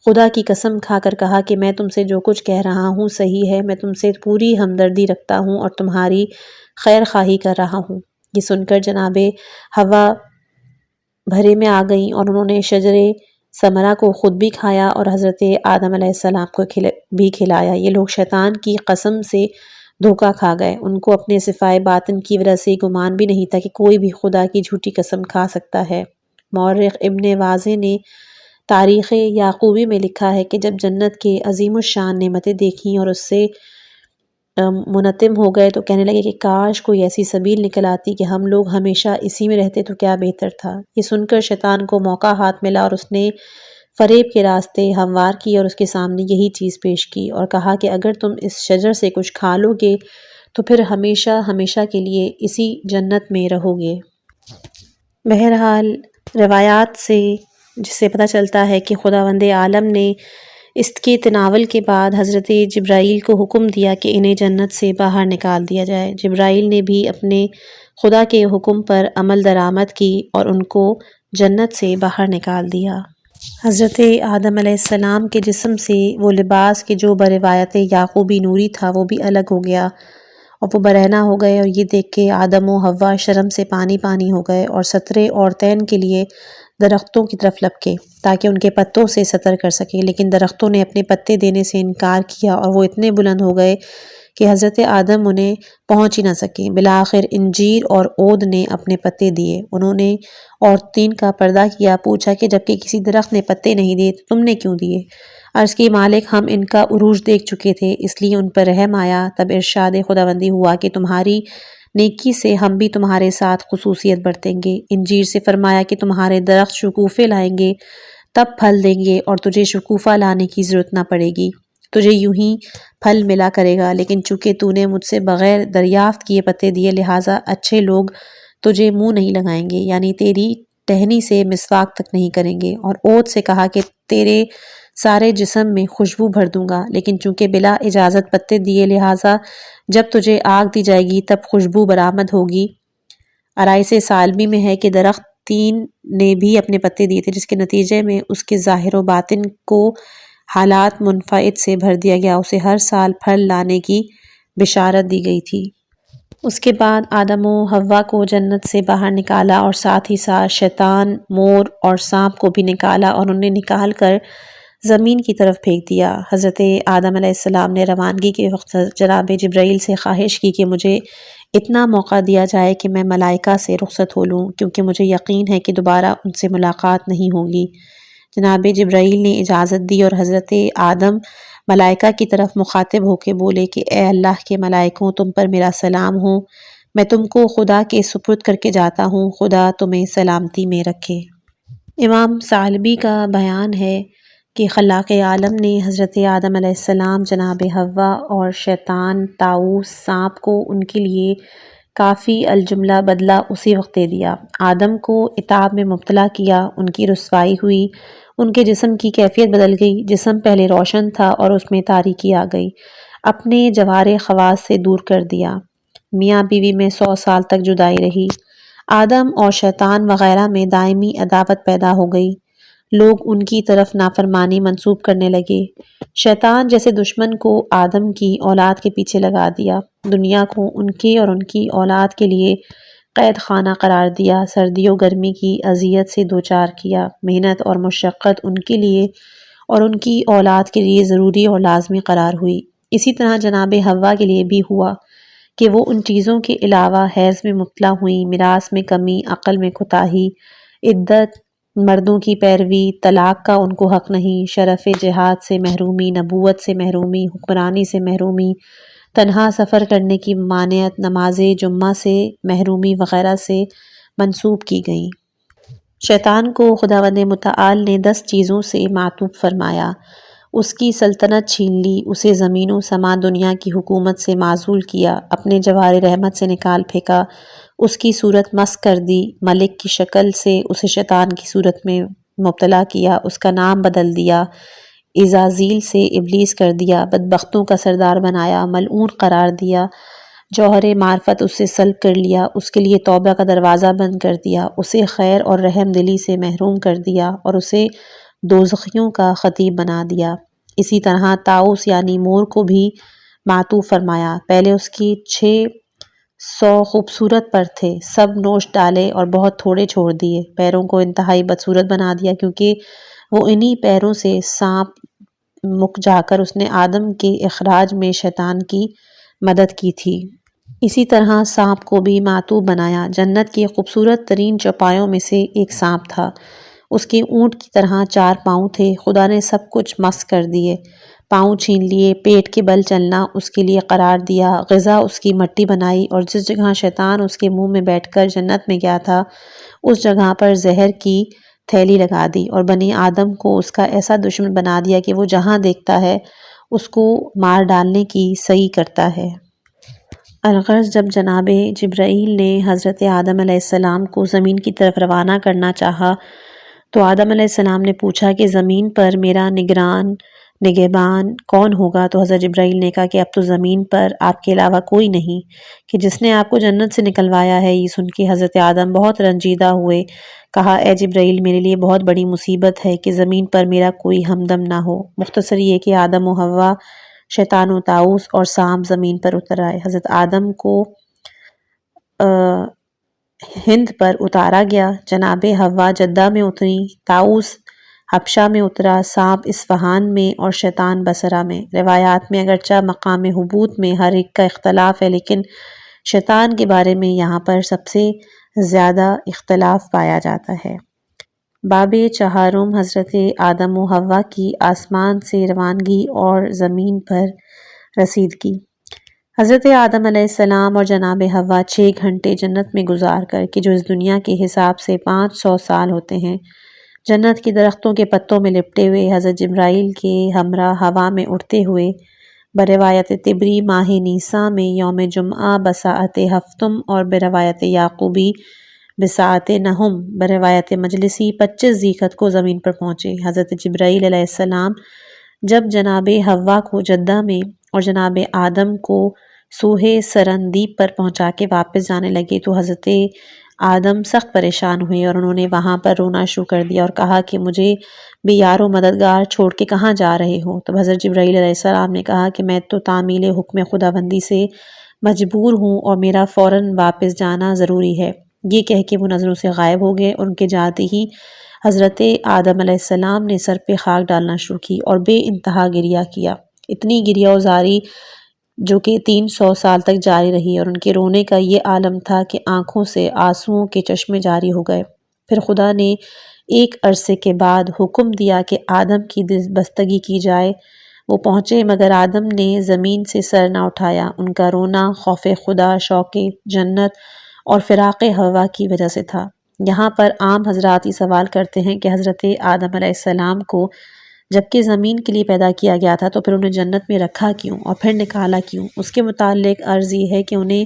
خدا کی قسم کھا کر کہا کہ میں تم سے جو کچھ کہہ رہا ہوں صحیح ہے، میں تم سے پوری ہمدردی رکھتا ہوں اور تمہاری خیر خواہی کر رہا ہوں۔ یہ سن کر جناب حوا بھرے میں آ گئیں اور انہوں نے شجرے ثمرہ کو خود بھی کھایا اور حضرت آدم علیہ السلام کو بھی کھلایا۔ یہ لوگ شیطان کی قسم سے دھوکہ کھا گئے۔ ان کو اپنے صفائے باطن کی وجہ سے گمان بھی نہیں تھا کہ کوئی بھی خدا کی جھوٹی قسم کھا سکتا ہے۔ مورخ ابن واضح نے تاریخ یعقوبی میں لکھا ہے کہ جب جنت کے عظیم الشان نعمتیں دیکھیں اور اس سے منتم ہو گئے تو کہنے لگے کہ کاش کوئی ایسی سبیل نکل آتی کہ ہم لوگ ہمیشہ اسی میں رہتے تو کیا بہتر تھا۔ یہ سن کر شیطان کو موقع ہاتھ ملا اور اس نے فریب کے راستے ہموار کیے اور اس کے سامنے یہی چیز پیش کی اور کہا کہ اگر تم اس شجر سے کچھ کھا لو گے تو پھر ہمیشہ ہمیشہ کے لیے اسی جنت میں رہو گے۔ بہرحال روایات سے جس سے پتہ چلتا ہے کہ خداوند عالم نے اس کے تناول کے بعد حضرت جبرائیل کو حکم دیا کہ انہیں جنت سے باہر نکال دیا جائے۔ جبرائیل نے بھی اپنے خدا کے حکم پر عمل درآمد کی اور ان کو جنت سے باہر نکال دیا۔ حضرت آدم علیہ السلام کے جسم سے وہ لباس کہ جو بروایت یعقوبی نوری تھا وہ بھی الگ ہو گیا اور وہ برہنہ ہو گئے، اور یہ دیکھ کے آدم و حوا شرم سے پانی پانی ہو گئے اور سترے عورتین کے لیے درختوں کی طرف لپکے تاکہ ان کے پتوں سے ستر کر سکیں، لیکن درختوں نے اپنے پتے دینے سے انکار کیا اور وہ اتنے بلند ہو گئے کہ حضرت آدم انہیں پہنچ ہی نہ سکے۔ بالآخر انجیر اور عود نے اپنے پتے دیے۔ انہوں نے عورتین کا پردہ کیا، پوچھا کہ جبکہ کسی درخت نے پتے نہیں دیے تو تم نے کیوں دیے؟ عرض کی مالک ہم ان کا عروج دیکھ چکے تھے اس لیے ان پر رحم آیا۔ تب ارشاد خداوندی ہوا کہ تمہاری نیکی سے ہم بھی تمہارے ساتھ خصوصیت برتیں گے۔ انجیر سے فرمایا کہ تمہارے درخت شکوفے لائیں گے تب پھل دیں گے اور تجھے شکوفہ لانے کی ضرورت نہ پڑے گی، تجھے یوں ہی پھل ملا کرے گا، لیکن چونکہ تو نے مجھ سے بغیر دریافت کیے پتے دیے لہٰذا اچھے لوگ تجھے منہ نہیں لگائیں گے، یعنی تیری ٹہنی سے مسواک تک نہیں کریں گے۔ اور عود سے کہا کہ تیرے سارے جسم میں خوشبو بھر دوں گا، لیکن چونکہ بلا اجازت پتے دیے لہٰذا جب تجھے آگ دی جائے گی تب خوشبو برآمد ہوگی۔ آرائس سالمی میں ہے کہ درخت تین نے بھی اپنے پتے دیے تھے جس کے نتیجے میں اس کے ظاہر و باطن کو حالات منفعت سے بھر دیا گیا، اسے ہر سال پھل لانے کی بشارت دی گئی تھی۔ اس کے بعد آدم و حوا کو جنت سے باہر نکالا اور ساتھ ہی ساتھ شیطان، مور اور سانپ کو بھی نکالا اور انہیں نکال کر زمین کی طرف پھینک دیا۔ حضرت آدم علیہ السلام نے روانگی کے وقت جناب جبرائیل سے خواہش کی کہ مجھے اتنا موقع دیا جائے کہ میں ملائکہ سے رخصت ہو لوں، کیونکہ مجھے یقین ہے کہ دوبارہ ان سے ملاقات نہیں ہوگی۔ جناب جبرائیل نے اجازت دی اور حضرت آدم ملائکہ کی طرف مخاطب ہو کے بولے کہ اے اللہ کے ملائکوں، تم پر میرا سلام ہو، میں تم کو خدا کے سپرد کر کے جاتا ہوں، خدا تمہیں سلامتی میں رکھے۔ امام ثعلبی کا بیان ہے کہ خلاق عالم نے حضرت آدم علیہ السلام، جناب حوا اور شیطان، طاؤوس، سانپ کو ان کے لیے کافی الجملہ بدلہ اسی وقت دے دیا۔ آدم کو عتاب میں مبتلا کیا، ان کی رسوائی ہوئی، ان کے جسم کی کیفیت بدل گئی، جسم پہلے روشن تھا اور اس میں تاریکی آ گئی، اپنے جوارے خواص سے دور کر دیا، میاں بیوی میں 100 سال تک جدائی رہی، آدم اور شیطان وغیرہ میں دائمی عداوت پیدا ہو گئی، لوگ ان کی طرف نافرمانی منسوب کرنے لگے، شیطان جیسے دشمن کو آدم کی اولاد کے پیچھے لگا دیا، دنیا کو ان کے اور ان کی اولاد کے لیے قید خانہ قرار دیا، سردی و گرمی کی اذیت سے دوچار کیا، محنت اور مشقت ان کے لیے اور ان کی اولاد کے لیے ضروری اور لازمی قرار ہوئی۔ اسی طرح جناب حوا کے لیے بھی ہوا کہ وہ ان چیزوں کے علاوہ حیض میں مبتلا ہوئیں، میراث میں کمی، عقل میں کوتاہی، عدت، مردوں کی پیروی، طلاق کا ان کو حق نہیں، شرف جہاد سے محرومی، نبوت سے محرومی، حکمرانی سے محرومی، تنہا سفر کرنے کی ممانعت، نماز جمعہ سے محرومی وغیرہ سے منسوب کی گئیں۔ شیطان کو خداوند متعال نے 10 چیزوں سے معطوف فرمایا، اس کی سلطنت چھین لی، اسے زمین و سما دنیا کی حکومت سے معزول کیا، اپنے جوار رحمت سے نکال پھینکا، اس کی صورت مسخ کر دی، ملک کی شکل سے اسے شیطان کی صورت میں مبتلا کیا، اس کا نام بدل دیا، عزازیل سے ابلیس کر دیا، بدبختوں کا سردار بنایا، ملعون قرار دیا، جوہر معرفت اس سے سلب کر لیا، اس کے لیے توبہ کا دروازہ بند کر دیا، اسے خیر اور رحم دلی سے محروم کر دیا اور اسے دوزخیوں کا خطیب بنا دیا۔ اسی طرح طاؤس یعنی مور کو بھی معطوف فرمایا، پہلے اس کی 600 خوبصورت پر تھے، سب نوش ڈالے اور بہت تھوڑے چھوڑ دیے، پیروں کو انتہائی بدصورت بنا دیا کیونکہ وہ انہی پیروں سے سانپ مک جا کر اس نے آدم کے اخراج میں شیطان کی مدد کی تھی۔ اسی طرح سانپ کو بھی معطوف بنایا، جنت کی خوبصورت ترین چوپایوں میں سے ایک سانپ تھا، اس کے اونٹ کی طرح 4 پاؤں تھے، خدا نے سب کچھ مسخ کر دیے، پاؤں چھین لیے، پیٹ کے بل چلنا اس کے لیے قرار دیا، غذا اس کی مٹی بنائی، اور جس جگہ شیطان اس کے منہ میں بیٹھ کر جنت میں گیا تھا اس جگہ پر زہر کی تھیلی لگا دی، اور بنی آدم کو اس کا ایسا دشمن بنا دیا کہ وہ جہاں دیکھتا ہے اس کو مار ڈالنے کی سعی کرتا ہے۔ الغرض جب جناب جبرائیل نے حضرت آدم علیہ السلام کو زمین کی طرف روانہ کرنا چاہا تو آدم علیہ السلام نے پوچھا کہ زمین پر میرا نگہبان کون ہوگا؟ تو حضرت جبرائیل نے کہا کہ اب تو زمین پر آپ کے علاوہ کوئی نہیں کہ جس نے آپ کو جنت سے نکلوایا ہے۔ یہ سن کے حضرت آدم بہت رنجیدہ ہوئے، کہا اے جبرائیل میرے لیے بہت بڑی مصیبت ہے کہ زمین پر میرا کوئی ہمدم نہ ہو۔ مختصر یہ کہ آدم و حوا، شیطان و طاؤس اور سانپ زمین پر اتر آئے۔ حضرت آدم کو ہند پر اتارا گیا، جناب حوا جدہ میں اتری، طاؤس حبشہ میں اترا، سانپ اصفہان میں اور شیطان بصرہ میں۔ روایات میں اگرچہ مقام حبوط میں ہر ایک کا اختلاف ہے لیکن شیطان کے بارے میں یہاں پر سب سے زیادہ اختلاف پایا جاتا ہے۔ باب 4 حضرت آدم و حوا کی آسمان سے روانگی اور زمین پر رسیدگی۔ حضرت آدم علیہ السلام اور جناب حوا 6 گھنٹے جنت میں گزار کر کہ جو اس دنیا کے حساب سے 500 سال ہوتے ہیں، جنت کی درختوں کے پتوں میں لپٹے ہوئے حضرت جبرائیل کے ہمراہ ہوا میں اڑتے ہوئے، بروایت طبری ماہ نیسان میں یوم جمعہ بساعت ہفتم اور بروایت یعقوبی بساعت نہم بروایت مجلسی 25 ذیقعد کو زمین پر پہنچے۔ حضرت جبرائیل علیہ السلام جب جناب حوا کو جدہ میں اور جناب آدم کو سوہ سرندیب پر پہنچا کے واپس جانے لگے تو حضرت آدم سخت پریشان ہوئے اور انہوں نے وہاں پر رونا شروع کر دیا اور کہا کہ مجھے بھی یار و مددگار چھوڑ کے کہاں جا رہے ہو؟ تب حضرت جبرائیل علیہ السلام نے کہا کہ میں تو تعمیل حکم خداوندی سے مجبور ہوں اور میرا فوراً واپس جانا ضروری ہے۔ یہ کہہ کے وہ نظروں سے غائب ہو گئے اور ان کے جاتے ہی حضرت آدم علیہ السلام نے سر پہ خاک ڈالنا شروع کی اور بے انتہا گریہ کیا، اتنی گریہ و زاری جو کہ 300 سال تک جاری رہی، اور ان کے رونے کا یہ عالم تھا کہ آنکھوں سے آنسوؤں کے چشمے جاری ہو گئے۔ پھر خدا نے ایک عرصے کے بعد حکم دیا کہ آدم کی بستگی کی جائے۔ وہ پہنچے مگر آدم نے زمین سے سر نہ اٹھایا، ان کا رونا خوف خدا، شوق جنت اور فراق حوا کی وجہ سے تھا۔ یہاں پر عام حضرات یہ سوال کرتے ہیں کہ حضرت آدم علیہ السلام کو جبکہ زمین کے لیے پیدا کیا گیا تھا تو پھر انہیں جنت میں رکھا کیوں اور پھر نکالا کیوں؟ اس کے متعلق عرض یہ ہے کہ انہیں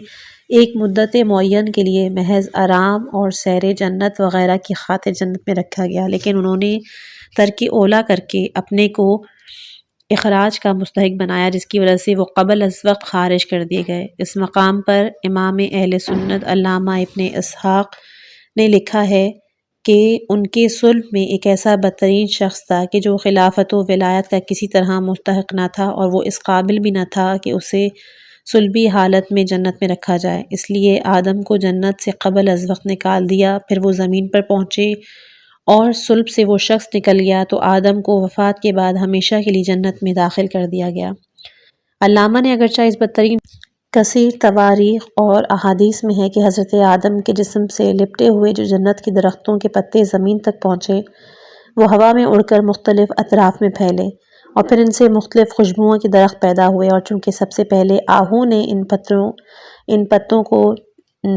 ایک مدت معین کے لیے محض آرام اور سیر جنت وغیرہ کی خاطر جنت میں رکھا گیا، لیکن انہوں نے ترک اولیٰ کر کے اپنے کو اخراج کا مستحق بنایا، جس کی وجہ سے وہ قبل از وقت خارج کر دیے گئے۔ اس مقام پر امام اہل سنت علامہ ابن اسحاق نے لکھا ہے کہ ان کے صلب میں ایک ایسا بدترین شخص تھا کہ جو خلافت و ولایت کا کسی طرح مستحق نہ تھا اور وہ اس قابل بھی نہ تھا کہ اسے صلبی حالت میں جنت میں رکھا جائے، اس لیے آدم کو جنت سے قبل از وقت نکال دیا۔ پھر وہ زمین پر پہنچے اور صلب سے وہ شخص نکل گیا تو آدم کو وفات کے بعد ہمیشہ کے لیے جنت میں داخل کر دیا گیا۔ علامہ نے اگرچہ اس بدترین کثیر تواریخ اور احادیث میں ہے کہ حضرت آدم کے جسم سے لپٹے ہوئے جو جنت کے درختوں کے پتے زمین تک پہنچے وہ ہوا میں اڑ کر مختلف اطراف میں پھیلے اور پھر ان سے مختلف خوشبوؤں کے درخت پیدا ہوئے، اور چونکہ سب سے پہلے آہو نے ان پتوں کو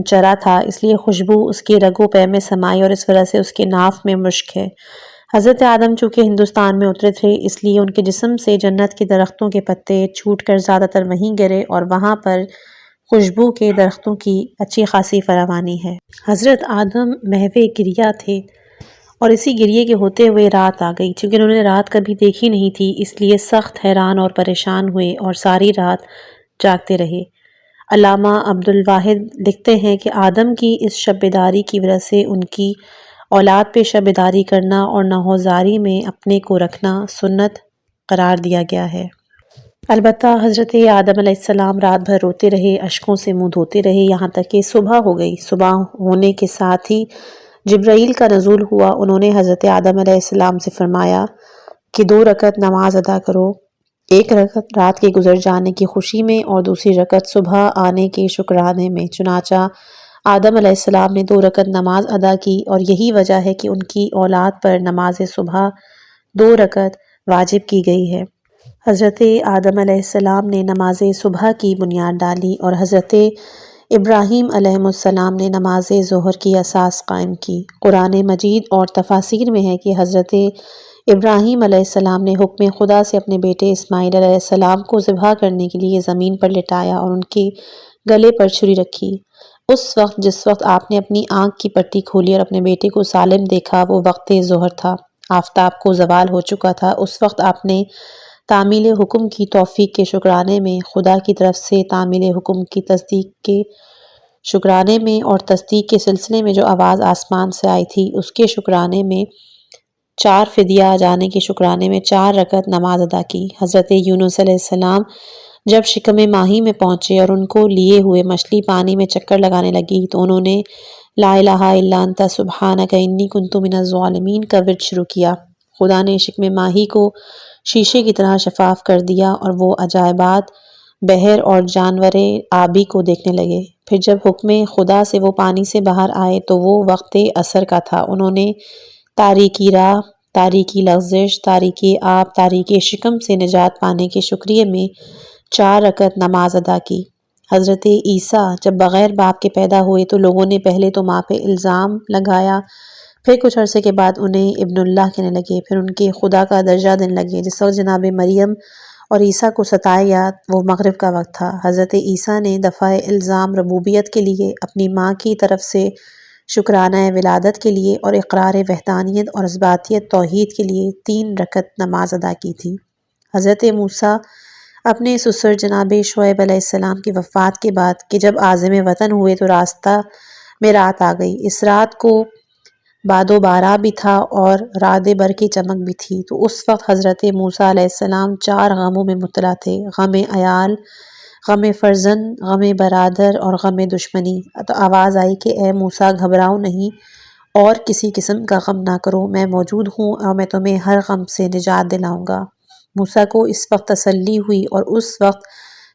چرا تھا اس لیے خوشبو اس کے رگ و پے میں سمائی اور اس وجہ سے اس کے ناف میں مشک ہے۔ حضرت آدم چونکہ ہندوستان میں اترے تھے، اس لیے ان کے جسم سے جنت کے درختوں کے پتے چھوٹ کر زیادہ تر وہیں گرے اور وہاں پر خوشبو کے درختوں کی اچھی خاصی فراوانی ہے۔ حضرت آدم محو گریہ تھے اور اسی گریے کے ہوتے ہوئے رات آ گئی۔ چونکہ انہوں نے رات کبھی دیکھی نہیں تھی، اس لیے سخت حیران اور پریشان ہوئے اور ساری رات جاگتے رہے۔ علامہ عبد الواحد لکھتے ہیں کہ آدم کی اس شب بیداری کی وجہ سے ان کی اولاد پہ شب بیداری کرنا اور نوحوزاری میں اپنے کو رکھنا سنت قرار دیا گیا ہے۔ البتہ حضرت آدم علیہ السلام رات بھر روتے رہے، اشکوں سے منہ دھوتے رہے، یہاں تک کہ صبح ہو گئی۔ صبح ہونے کے ساتھ ہی جبرائیل کا نزول ہوا۔ انہوں نے حضرت آدم علیہ السلام سے فرمایا کہ 2 رکعت نماز ادا کرو، 1 رکعت رات کے گزر جانے کی خوشی میں اور دوسری رکعت صبح آنے کے شکرانے میں۔ چنانچہ آدم علیہ السلام نے 2 رکعت نماز ادا کی اور یہی وجہ ہے کہ ان کی اولاد پر نماز صبح 2 رکعت واجب کی گئی ہے۔ حضرت آدم علیہ السلام نے نماز صبح کی بنیاد ڈالی اور حضرت ابراہیم علیہ السلام نے نماز ظہر کی اساس قائم کی۔ قرآن مجید اور تفاسیر میں ہے کہ حضرت ابراہیم علیہ السلام نے حکم خدا سے اپنے بیٹے اسماعیل علیہ السلام کو ذبح کرنے کے لیے زمین پر لٹایا اور ان کے گلے پر چھری رکھی۔ جس وقت آپ نے اپنی آنکھ کی پٹی کھولی اور اپنے بیٹے کو سالم دیکھا، وہ وقت ظہر تھا، آفتاب کو زوال ہو چکا تھا۔ اس وقت آپ نے تعمیل حکم کی توفیق کے شکرانے میں، خدا کی طرف سے تعمیل حکم کی تصدیق کے شکرانے میں اور تصدیق کے سلسلے میں جو آواز آسمان سے آئی تھی، اس کے شکرانے میں 4 فدیہ جانے کے شکرانے میں 4 رکعت نماز ادا کی۔ حضرت یونس علیہ السلام جب شکم ماہی میں پہنچے اور ان کو لیے ہوئے مچھلی پانی میں چکر لگانے لگی تو انہوں نے لا الہ الا انت سبحانک انی کنت من الظالمین کا ورد شروع کیا۔ خدا نے شکم ماہی کو شیشے کی طرح شفاف کر دیا اور وہ عجائبات بحر اور جانور آبی کو دیکھنے لگے۔ پھر جب حکم خدا سے وہ پانی سے باہر آئے تو وہ وقت عصر کا تھا۔ انہوں نے تاریکی راہ، تاریکی لغزش، تاریکی آب، تاریکی شکم سے نجات پانے کے شکریہ میں 4 رکعت نماز ادا کی۔ حضرت عیسیٰ جب بغیر باپ کے پیدا ہوئے تو لوگوں نے پہلے تو ماں پہ الزام لگایا، پھر کچھ عرصے کے بعد انہیں ابن اللہ کہنے لگے، پھر ان کے خدا کا درجہ دینے لگے۔ جس وقت جناب مریم اور عیسیٰ کو ستایا وہ مغرب کا وقت تھا۔ حضرت عیسیٰ نے دفع الزام ربوبیت کے لیے، اپنی ماں کی طرف سے شکرانہ ولادت کے لیے اور اقرار وحدانیت اور اثباتیت توحید کے لیے 3 رکعت نماز ادا کی تھی۔ حضرت موسیٰ اپنے سسر جناب شعیب علیہ السلام کی وفات کے بعد کہ جب عازم وطن ہوئے تو راستہ میں رات آ گئی۔ اس رات کو باد و بارہ بھی تھا اور رعد برق کی چمک بھی تھی۔ تو اس وقت حضرت موسیٰ علیہ السلام 4 غموں میں مبتلا تھے: غم عیال، غم فرزند، غم برادر اور غم دشمنی۔ تو آواز آئی کہ اے موسیٰ، گھبراؤ نہیں اور کسی قسم کا غم نہ کرو، میں موجود ہوں اور میں تمہیں ہر غم سے نجات دلاؤں گا۔ موسیٰ کو اس وقت تسلی ہوئی اور اس وقت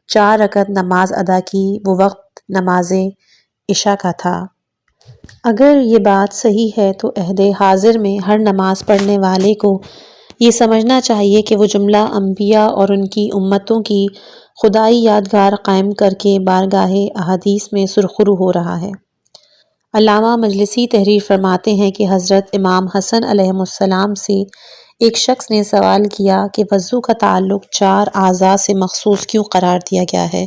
4 رکعت نماز ادا کی۔ وہ وقت نماز عشاء کا تھا۔ اگر یہ بات صحیح ہے تو عہد حاضر میں ہر نماز پڑھنے والے کو یہ سمجھنا چاہیے کہ وہ جملہ انبیاء اور ان کی امتوں کی خدائی یادگار قائم کر کے بارگاہ احادیث میں سرخرو ہو رہا ہے۔ علامہ مجلسی تحریر فرماتے ہیں کہ حضرت امام حسن علیہ السلام سے ایک شخص نے سوال کیا کہ وضو کا تعلق 4 اعضاء سے مخصوص کیوں قرار دیا گیا ہے؟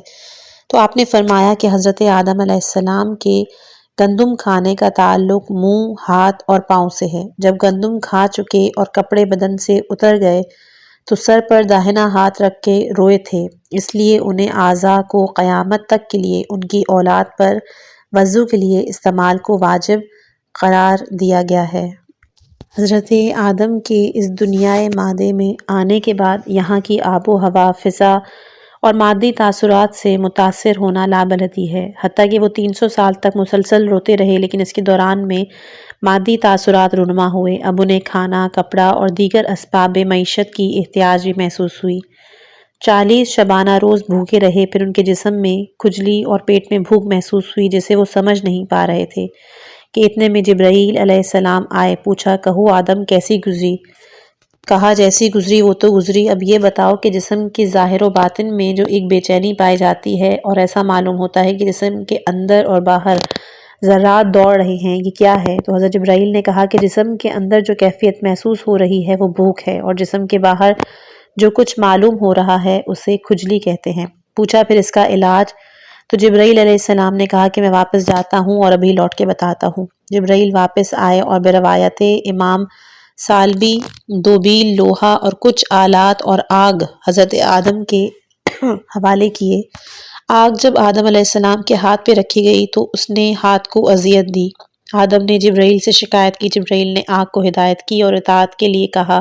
تو آپ نے فرمایا کہ حضرت آدم علیہ السلام کے گندم کھانے کا تعلق منہ، ہاتھ اور پاؤں سے ہے۔ جب گندم کھا چکے اور کپڑے بدن سے اتر گئے تو سر پر داہنا ہاتھ رکھ کے روئے تھے، اس لیے انہیں اعضاء کو قیامت تک کے لیے ان کی اولاد پر وضو کے لیے استعمال کو واجب قرار دیا گیا ہے۔ حضرت آدم کے اس دنیائے مادے میں آنے کے بعد یہاں کی آب و ہوا، فضا اور مادی تاثرات سے متاثر ہونا لابلدی ہے۔ حتیٰ کہ وہ 300 سال تک مسلسل روتے رہے، لیکن اس کے دوران میں مادی تاثرات رونما ہوئے۔ اب انہیں کھانا، کپڑا اور دیگر اسباب معیشت کی احتیاج بھی محسوس ہوئی۔ 40 شبانہ روز بھوکے رہے، پھر ان کے جسم میں کھجلی اور پیٹ میں بھوک محسوس ہوئی جسے وہ سمجھ نہیں پا رہے تھے کہ اتنے میں جبرائیل علیہ السلام آئے۔ پوچھا، کہو آدم کیسی گزری؟ کہا، جیسی گزری وہ تو گزری، اب یہ بتاؤ کہ جسم کے ظاہر و باطن میں جو ایک بے چینی پائی جاتی ہے اور ایسا معلوم ہوتا ہے کہ جسم کے اندر اور باہر ذرات دوڑ رہے ہیں، یہ کیا ہے؟ تو حضرت جبرائیل نے کہا کہ جسم کے اندر جو کیفیت محسوس ہو رہی ہے وہ بھوک ہے، اور جسم کے باہر جو کچھ معلوم ہو رہا ہے اسے کھجلی کہتے ہیں۔ پوچھا پھر اس کا علاج؟ تو جبرائیل علیہ السلام نے کہا کہ میں واپس جاتا ہوں اور ابھی لوٹ کے بتاتا ہوں۔ جبرائیل واپس آئے اور بروایت امام سالبی دوبیل لوہا اور کچھ آلات اور آگ حضرت آدم کے حوالے کیے۔ آگ جب آدم علیہ السلام کے ہاتھ پہ رکھی گئی تو اس نے ہاتھ کو اذیت دی۔ آدم نے جبرائیل سے شکایت کی، جبرائیل نے آگ کو ہدایت کی اور اطاعت کے لیے کہا۔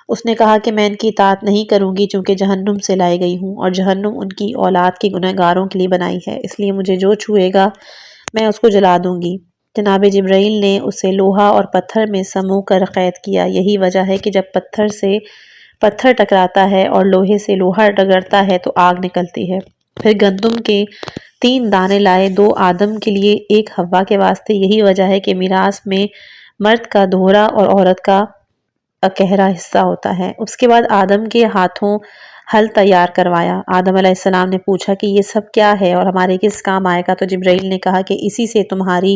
اس نے کہا کہ میں ان کی اطاعت نہیں کروں گی چونکہ جہنم سے لائی گئی ہوں، اور جہنم ان کی اولاد کے گنہگاروں کے لیے بنائی ہے، اس لیے مجھے جو چھوئے گا میں اس کو جلا دوں گی۔ جناب جبرائیل نے اسے لوہا اور پتھر میں سمو کر قید کیا۔ یہی وجہ ہے کہ جب پتھر سے پتھر ٹکراتا ہے اور لوہے سے لوہا رگڑتا ہے تو آگ نکلتی ہے۔ پھر گندم کے 3 دانے لائے، 2 آدم کے لیے 1 حوا کے واسطے۔ یہی وجہ ہے کہ میراث میں مرد کا دوہرا اور عورت کا اکہرا حصہ ہوتا ہے۔ اس کے بعد آدم کے ہاتھوں حل تیار کروایا۔ آدم علیہ السلام نے پوچھا کہ یہ سب کیا ہے اور ہمارے کس کام آئے گا؟ تو جبرائیل نے کہا کہ اسی سے تمہاری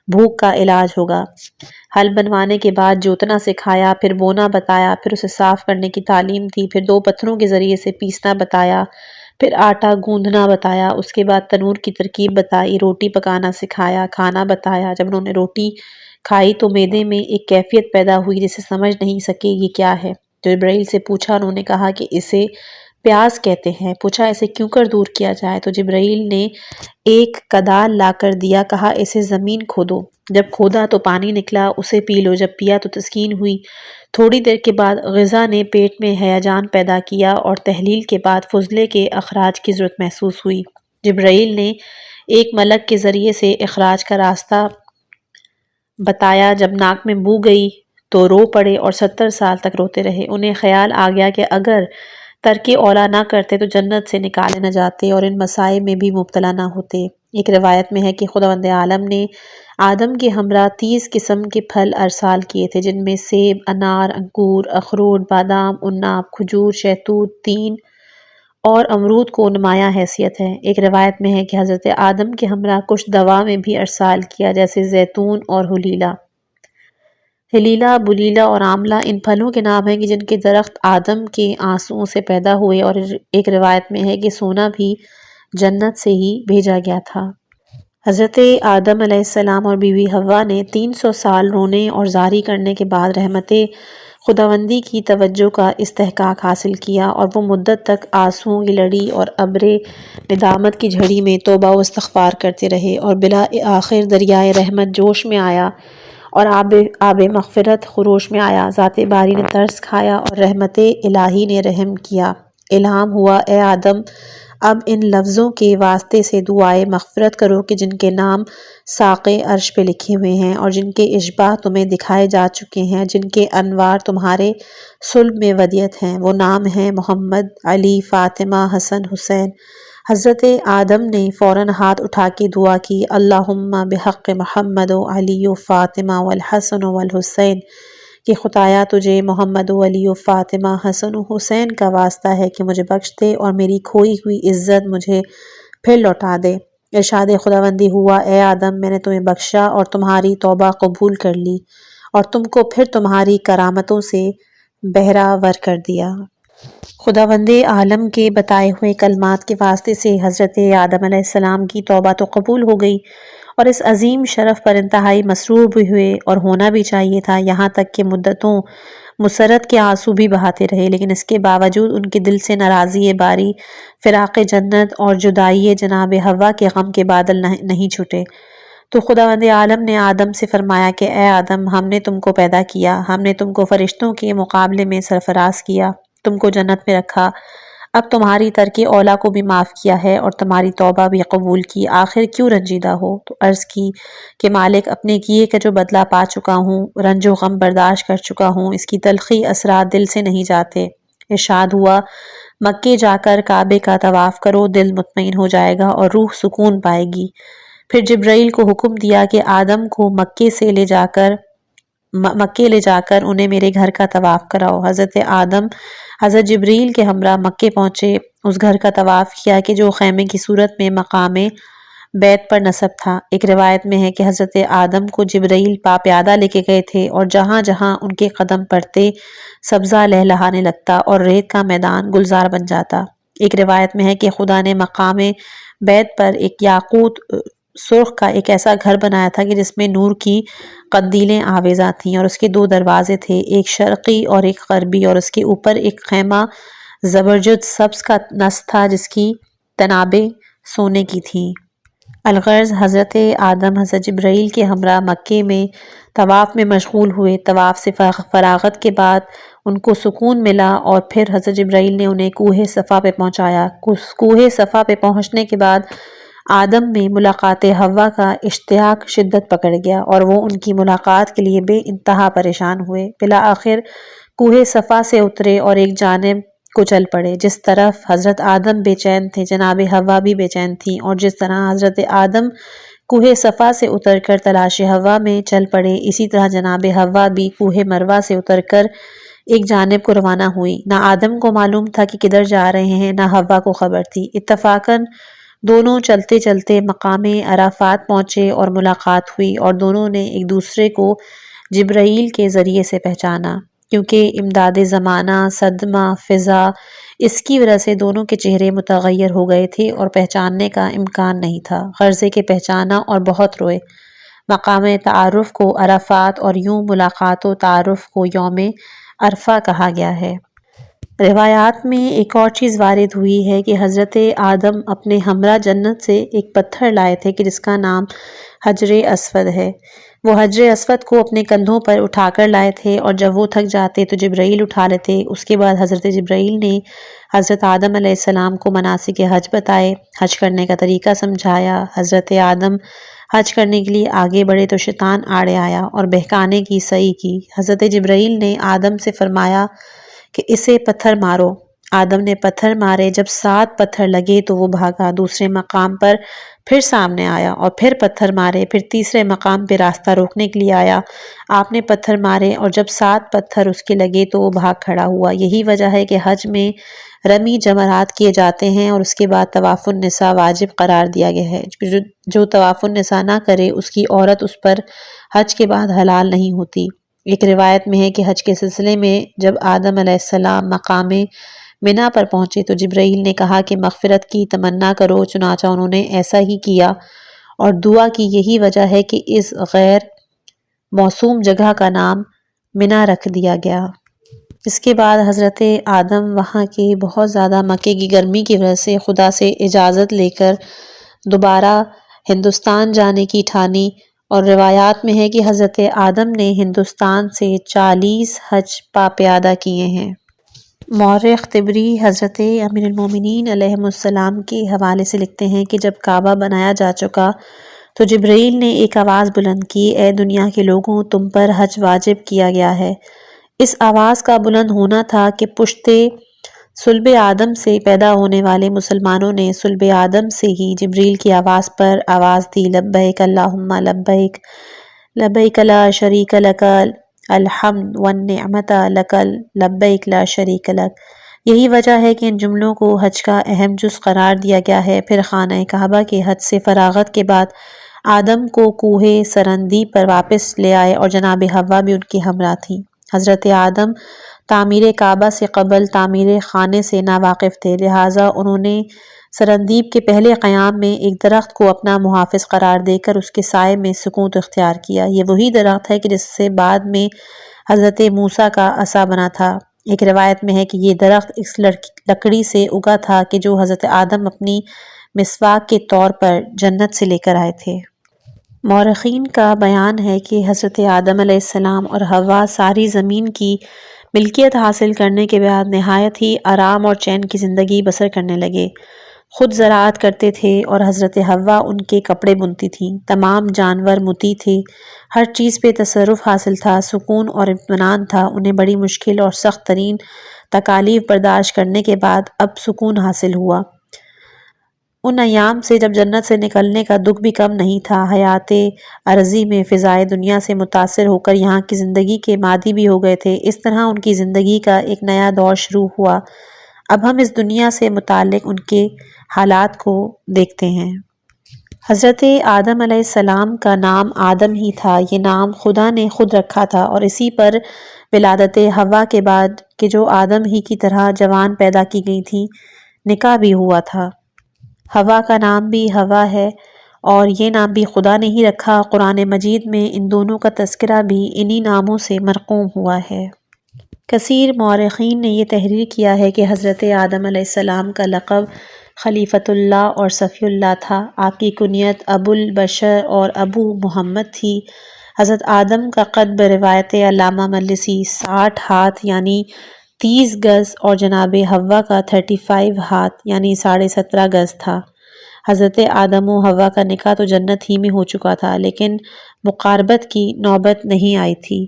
بھوک کا علاج ہوگا۔ حل بنوانے کے بعد جوتنا سکھایا، پھر بونا بتایا، پھر اسے صاف کرنے کی تعلیم دی، پھر 2 پتھروں کے ذریعے سے پیسنا بتایا، پھر آٹا گوندھنا بتایا، اس کے بعد تنور کی ترکیب بتائی، روٹی پکانا سکھایا، کھانا بتایا۔ جب انہوں نے روٹی کھائی تو معدے میں ایک کیفیت پیدا ہوئی جسے سمجھ نہیں سکے یہ کیا ہے۔ جبرائیل سے پوچھا، انہوں نے کہا کہ اسے پیاز کہتے ہیں۔ پوچھا اسے کیوں کر دور کیا جائے؟ تو جبرائیل نے ایک کدال لا کر دیا، کہا اسے زمین کھودو۔ جب کھودا تو پانی نکلا، اسے پی لو۔ جب پیا تو تسکین ہوئی۔ تھوڑی دیر کے بعد غذا نے پیٹ میں ہیجان پیدا کیا اور تحلیل کے بعد فضلے کے اخراج کی ضرورت محسوس ہوئی۔ جبرائیل نے ایک ملک کے ذریعے سے اخراج کا راستہ بتایا۔ جب ناک میں بو گئی تو رو پڑے اور 70 سال تک روتے رہے۔ انہیں خیال آ گیا کہ اگر ترک اولا نہ کرتے تو جنت سے نکالے نہ جاتے اور ان مسائب میں بھی مبتلا نہ ہوتے۔ ایک روایت میں ہے کہ خداوند عالم نے آدم کے ہمراہ 30 قسم کے پھل ارسال کیے تھے، جن میں سیب، انار، انگور، اخروٹ، بادام، عناب، کھجور، شہتوت، تین اور امرود کو نمایاں حیثیت ہے۔ ایک روایت میں ہے کہ حضرت آدم کے ہمراہ کچھ دوا میں بھی ارسال کیا، جیسے زیتون اور حلیلہ۔ حلیلہ، بلیلہ اور آملہ ان پھلوں کے نام ہیں کہ جن کے درخت آدم کے آنسوؤں سے پیدا ہوئے، اور ایک روایت میں ہے کہ سونا بھی جنت سے ہی بھیجا گیا تھا۔ حضرت آدم علیہ السلام اور بیوی حوا نے 300 سال رونے اور زاری کرنے کے بعد رحمت خداوندی کی توجہ کا استحقاق حاصل کیا، اور وہ مدت تک آنسوؤں کی لڑی اور ابر ندامت کی جھڑی میں توبہ و استغفار کرتے رہے، اور بالآخر دریائے رحمت جوش میں آیا اور آب مغفرت خروش میں آیا۔ ذات باری نے ترس کھایا اور رحمت الہی نے رحم کیا۔ الہام ہوا، اے آدم، اب ان لفظوں کے واسطے سے دعائے مغفرت کرو کہ جن کے نام ساق عرش پہ لکھے ہوئے ہیں اور جن کے اشباہ تمہیں دکھائے جا چکے ہیں، جن کے انوار تمہارے صلب میں ودیعت ہیں۔ وہ نام ہیں محمد، علی، فاطمہ، حسن، حسین۔ حضرت آدم نے فوراً ہاتھ اٹھا کے دعا کی، اللہم بحق محمد و علی و فاطمہ والحسن والحسین، کہ خدایا تجھے محمد و علی و فاطمہ، حسن و حسین کا واسطہ ہے کہ مجھے بخش دے اور میری کھوئی ہوئی عزت مجھے پھر لوٹا دے۔ ارشاد خداوندی ہوا، اے آدم، میں نے تمہیں بخشا اور تمہاری توبہ قبول کر لی اور تم کو پھر تمہاری کرامتوں سے بہرہ کر دیا۔ خداوند عالم کے بتائے ہوئے کلمات کے واسطے سے حضرت آدم علیہ السلام کی توبہ تو قبول ہو گئی، اور اس عظیم شرف پر انتہائی مسرور بھی ہوئے، اور ہونا بھی چاہیے تھا، یہاں تک کہ مدتوں مسرت کے آنسو بھی بہاتے رہے، لیکن اس کے باوجود ان کے دل سے ناراضی باری، فراق جنت اور جدائی جناب حوا کے غم کے بادل نہیں چھٹے۔ تو خداوند عالم نے آدم سے فرمایا کہ اے آدم، ہم نے تم کو پیدا کیا، ہم نے تم کو فرشتوں کے مقابلے میں سرفراز کیا، تم کو جنت میں رکھا، اب تمہاری ترک اولا کو بھی معاف کیا ہے اور تمہاری توبہ بھی قبول کی، آخر کیوں رنجیدہ ہو؟ تو عرض کی کہ مالک، اپنے کیے کا جو بدلہ پا چکا ہوں، رنج و غم برداشت کر چکا ہوں، اس کی تلخی اثرات دل سے نہیں جاتے۔ ارشاد ہوا، مکے جا کر کعبے کا طواف کرو، دل مطمئن ہو جائے گا اور روح سکون پائے گی۔ پھر جبرائیل کو حکم دیا کہ آدم کو مکے لے جا کر انہیں میرے گھر کا طواف کراؤ۔ حضرت آدم حضرت جبرائیل کے ہمراہ مکے پہنچے، اس گھر کا طواف کیا کہ جو خیمے کی صورت میں مقام بیت پر نصب تھا۔ ایک روایت میں ہے کہ حضرت آدم کو جبرائیل پیادہ لے کے گئے تھے اور جہاں جہاں ان کے قدم پڑتے سبزہ لہلہانے لگتا اور ریت کا میدان گلزار بن جاتا۔ ایک روایت میں ہے کہ خدا نے مقام بیت پر ایک یاقوت سرخ کا ایک ایسا گھر بنایا تھا کہ جس میں نور کی قندیلیں آویزاں تھیں اور اس کے 2 دروازے تھے، ایک شرقی اور ایک غربی، اور اس کے اوپر ایک خیمہ زبرجد سبز کا نصب تھا جس کی تنابیں سونے کی تھیں۔ الغرض حضرت آدم حضرت جبرائیل کے ہمراہ مکے میں طواف میں مشغول ہوئے۔ طواف سے فراغت کے بعد ان کو سکون ملا اور پھر حضرت جبرائیل نے انہیں کوہ صفا پہ پہنچایا۔ کوہ صفا پہ پہنچنے کے بعد آدم میں ملاقات حوا کا اشتیاق شدت پکڑ گیا اور وہ ان کی ملاقات کے لیے بے انتہا پریشان ہوئے۔ بالآخر کوہ صفا سے اترے اور ایک جانب کو چل پڑے۔ جس طرف حضرت آدم بے چین تھے جناب حوا بھی بے چین تھیں، اور جس طرح حضرت آدم کوہ صفا سے اتر کر تلاش حوا میں چل پڑے، اسی طرح جناب حوا بھی کوہ مروہ سے اتر کر ایک جانب کو روانہ ہوئی۔ نہ آدم کو معلوم تھا کہ کدھر جا رہے ہیں، نہ حوا کو خبر تھی۔ اتفاقاً دونوں چلتے چلتے مقام عرفات پہنچے اور ملاقات ہوئی، اور دونوں نے ایک دوسرے کو جبرائیل کے ذریعے سے پہچانا، کیونکہ امداد زمانہ، صدمہ، فضا، اس کی وجہ سے دونوں کے چہرے متغیر ہو گئے تھے اور پہچاننے کا امکان نہیں تھا۔ غرضے کے پہچانا اور بہت روئے۔ مقام تعارف کو عرفات اور یوں ملاقات و تعارف کو یوم عرفہ کہا گیا ہے۔ روایات میں ایک اور چیز وارد ہوئی ہے کہ حضرت آدم اپنے ہمراہ جنت سے ایک پتھر لائے تھے کہ جس کا نام حجر اسود ہے۔ وہ حجر اسود کو اپنے کندھوں پر اٹھا کر لائے تھے، اور جب وہ تھک جاتے تو جبرائیل اٹھا لیتے۔ اس کے بعد حضرت جبرائیل نے حضرت آدم علیہ السلام کو مناسک حج بتائے، حج کرنے کا طریقہ سمجھایا۔ حضرت آدم حج کرنے کے لیے آگے بڑھے تو شیطان آڑے آیا اور بہکانے کی سعی کی۔ حضرت جبرائیل نے آدم سے فرمایا کہ اسے پتھر مارو۔ آدم نے پتھر مارے، جب 7 پتھر لگے تو وہ بھاگا، دوسرے مقام پر پھر سامنے آیا اور پھر پتھر مارے، پھر تیسرے مقام پہ راستہ روکنے کے لیے آیا۔ آپ نے پتھر مارے اور جب 7 پتھر اس کے لگے تو وہ بھاگ کھڑا ہوا۔ یہی وجہ ہے کہ حج میں رمی جمرات کیے جاتے ہیں اور اس کے بعد طواف النساء واجب قرار دیا گیا ہے۔ جو طواف النساء نہ کرے اس کی عورت اس پر حج کے بعد حلال نہیں ہوتی۔ ایک روایت میں ہے کہ حج کے سلسلے میں جب آدم علیہ السلام مقام منا پر پہنچے تو جبرائیل نے کہا کہ مغفرت کی تمنا کرو، چنانچہ انہوں نے ایسا ہی کیا اور دعا کی۔ یہی وجہ ہے کہ اس غیر موسوم جگہ کا نام منا رکھ دیا گیا۔ اس کے بعد حضرت آدم وہاں کے بہت زیادہ مکے کی گرمی کی وجہ سے خدا سے اجازت لے کر دوبارہ ہندوستان جانے کی ٹھانی، اور روایات میں ہے کہ حضرت آدم نے ہندوستان سے 40 حج پیادہ کیے ہیں۔ مورخ طبری حضرت امیر المومنین علیہ السلام کے حوالے سے لکھتے ہیں کہ جب کعبہ بنایا جا چکا تو جبرائیل نے ایک آواز بلند کی، اے دنیا کے لوگوں، تم پر حج واجب کیا گیا ہے۔ اس آواز کا بلند ہونا تھا کہ پشتے صلب آدم سے پیدا ہونے والے مسلمانوں نے صلب آدم سے ہی جبرائیل کی آواز پر آواز دی، لبیک اللہم لبیک، لبیک لا شریک لک الحمد والنعمت لک لبیک لا شریک لک۔ یہی وجہ ہے کہ ان جملوں کو حج کا اہم جز قرار دیا گیا ہے۔ پھر خانہ کعبہ کے حج سے فراغت کے بعد آدم کو کوہ سرندیب پر واپس لے آئے اور جناب حوا بھی ان کے ہمراہ تھیں۔ حضرت آدم تعمیر کعبہ سے قبل تعمیر خانے سے ناواقف تھے، لہٰذا انہوں نے سرندیب کے پہلے قیام میں ایک درخت کو اپنا محافظ قرار دے کر اس کے سائے میں سکون اختیار کیا۔ یہ وہی درخت ہے کہ جس سے بعد میں حضرت موسیٰ کا عصا بنا تھا۔ ایک روایت میں ہے کہ یہ درخت اس لکڑی سے اگا تھا کہ جو حضرت آدم اپنی مسواک کے طور پر جنت سے لے کر آئے تھے۔ مورخین کا بیان ہے کہ حضرت آدم علیہ السلام اور حوا ساری زمین کی ملکیت حاصل کرنے کے بعد نہایت ہی آرام اور چین کی زندگی بسر کرنے لگے۔ خود زراعت کرتے تھے اور حضرت حوا ان کے کپڑے بنتی تھیں۔ تمام جانور مطیع تھے، ہر چیز پہ تصرف حاصل تھا، سکون اور اطمینان تھا۔ انہیں بڑی مشکل اور سخت ترین تکالیف برداشت کرنے کے بعد اب سکون حاصل ہوا۔ ان ایام سے جب جنت سے نکلنے کا دکھ بھی کم نہیں تھا، حیات ارضی میں فضائے دنیا سے متاثر ہو کر یہاں کی زندگی کے مادی بھی ہو گئے تھے۔ اس طرح ان کی زندگی کا ایک نیا دور شروع ہوا۔ اب ہم اس دنیا سے متعلق ان کے حالات کو دیکھتے ہیں۔ حضرت آدم علیہ السلام کا نام آدم ہی تھا، یہ نام خدا نے خود رکھا تھا، اور اسی پر ولادت حوا کے بعد کہ جو آدم ہی کی طرح جوان پیدا کی گئی تھی، نکاح بھی ہوا تھا۔ حوا کا نام بھی حوا ہے، اور یہ نام بھی خدا نے ہی رکھا۔ قرآن مجید میں ان دونوں کا تذکرہ بھی انہی ناموں سے مرقوم ہوا ہے۔ کثیر مورخین نے یہ تحریر کیا ہے کہ حضرت آدم علیہ السلام کا لقب خلیفۃ اللہ اور صفی اللہ تھا۔ آپ کی کنیت ابو البشر اور ابو محمد تھی۔ حضرت آدم کا قد بروایت علامہ مجلسی 60 ہاتھ یعنی 30 گز اور جناب حوا کا 35 ہاتھ یعنی 17.5 گز تھا۔ حضرت آدم و حوا کا نکاح تو جنت ہی میں ہو چکا تھا، لیکن مقاربت کی نوبت نہیں آئی تھی۔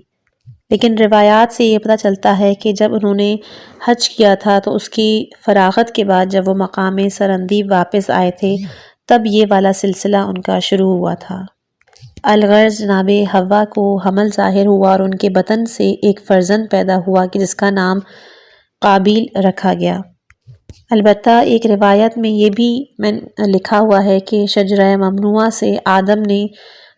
لیکن روایات سے یہ پتہ چلتا ہے کہ جب انہوں نے حج کیا تھا تو اس کی فراغت کے بعد جب وہ مقام سرندیب واپس آئے تھے تب یہ والا سلسلہ ان کا شروع ہوا تھا۔ الغرض جناب حوا کو حمل ظاہر ہوا اور ان کے بطن سے ایک فرزند پیدا ہوا کہ جس کا نام قابیل رکھا گیا۔ البتہ ایک روایت میں یہ بھی لکھا ہوا ہے کہ شجرہ ممنوعہ سے آدم نے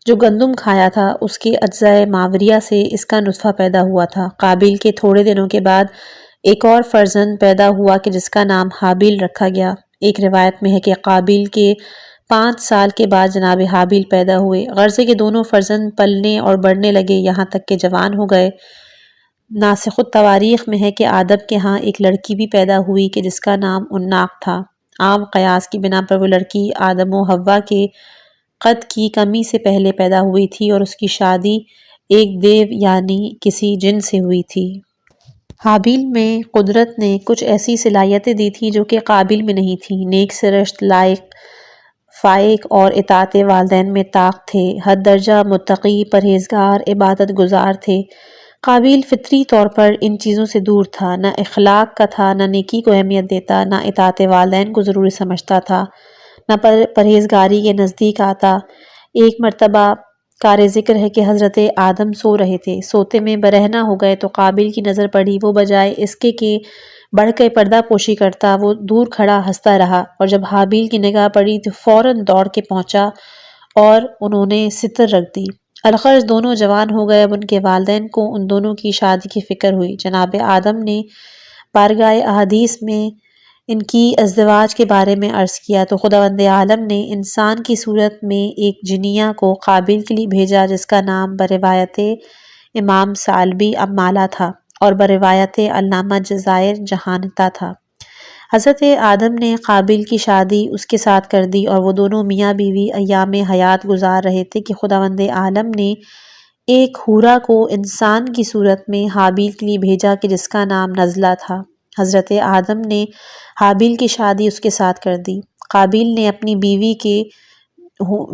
جو گندم کھایا تھا اس کے اجزائے ماوریہ سے اس کا نطفہ پیدا ہوا تھا۔ قابیل کے تھوڑے دنوں کے بعد ایک اور فرزند پیدا ہوا کہ جس کا نام حابیل رکھا گیا۔ ایک روایت میں ہے کہ قابیل کے 5 سال کے بعد جناب حابیل پیدا ہوئے۔ غرض ہے کہ دونوں فرزند پلنے اور بڑھنے لگے یہاں تک کہ جوان ہو گئے۔ ناسخ التواریخ میں ہے کہ آدم کے ہاں ایک لڑکی بھی پیدا ہوئی کہ جس کا نام عناق تھا۔ عام قیاس کی بنا پر وہ لڑکی آدم و حوا کے قد کی کمی سے پہلے پیدا ہوئی تھی اور اس کی شادی ایک دیو یعنی کسی جن سے ہوئی تھی۔ حابیل میں قدرت نے کچھ ایسی صلاحیتیں دی تھی جو کہ قابیل میں نہیں تھی۔ نیک سرشت، لائق، فائق اور اطاعت والدین میں طاق تھے۔ حد درجہ متقی، پرہیزگار، عبادت گزار تھے۔ قابیل فطری طور پر ان چیزوں سے دور تھا، نہ اخلاق کا تھا، نہ نیکی کو اہمیت دیتا، نہ اطاعت والدین کو ضروری سمجھتا تھا، نہ پرہیزگاری کے نزدیک آتا۔ ایک مرتبہ کار ذکر ہے کہ حضرت آدم سو رہے تھے، سوتے میں برہنہ ہو گئے تو قابیل کی نظر پڑی۔ وہ بجائے اس کے کہ بڑھ کے پردہ پوشی کرتا وہ دور کھڑا ہنستا رہا، اور جب حابیل کی نگاہ پڑی تو فوراً دوڑ کے پہنچا اور انہوں نے ستر رکھ دی۔ الغرض دونوں جوان ہو گئے۔ اب ان کے والدین کو ان دونوں کی شادی کی فکر ہوئی۔ جناب آدم نے بارگاہ احادیث میں ان کی ازدواج کے بارے میں عرض کیا تو خداوند عالم نے انسان کی صورت میں ایک جنیہ کو قابیل کے لیے بھیجا جس کا نام بروایت امام ثعلبی امالہ تھا اور بروایت علامہ جزائر جہانتہ تھا۔ حضرت آدم نے قابیل کی شادی اس کے ساتھ کر دی اور وہ دونوں میاں بیوی ایام حیات گزار رہے تھے کہ خداوند عالم نے ایک حورہ کو انسان کی صورت میں حابیل کے لیے بھیجا کہ جس کا نام نزلہ تھا۔ حضرت آدم نے حابیل کی شادی اس کے ساتھ کر دی۔ قابیل نے اپنی بیوی کے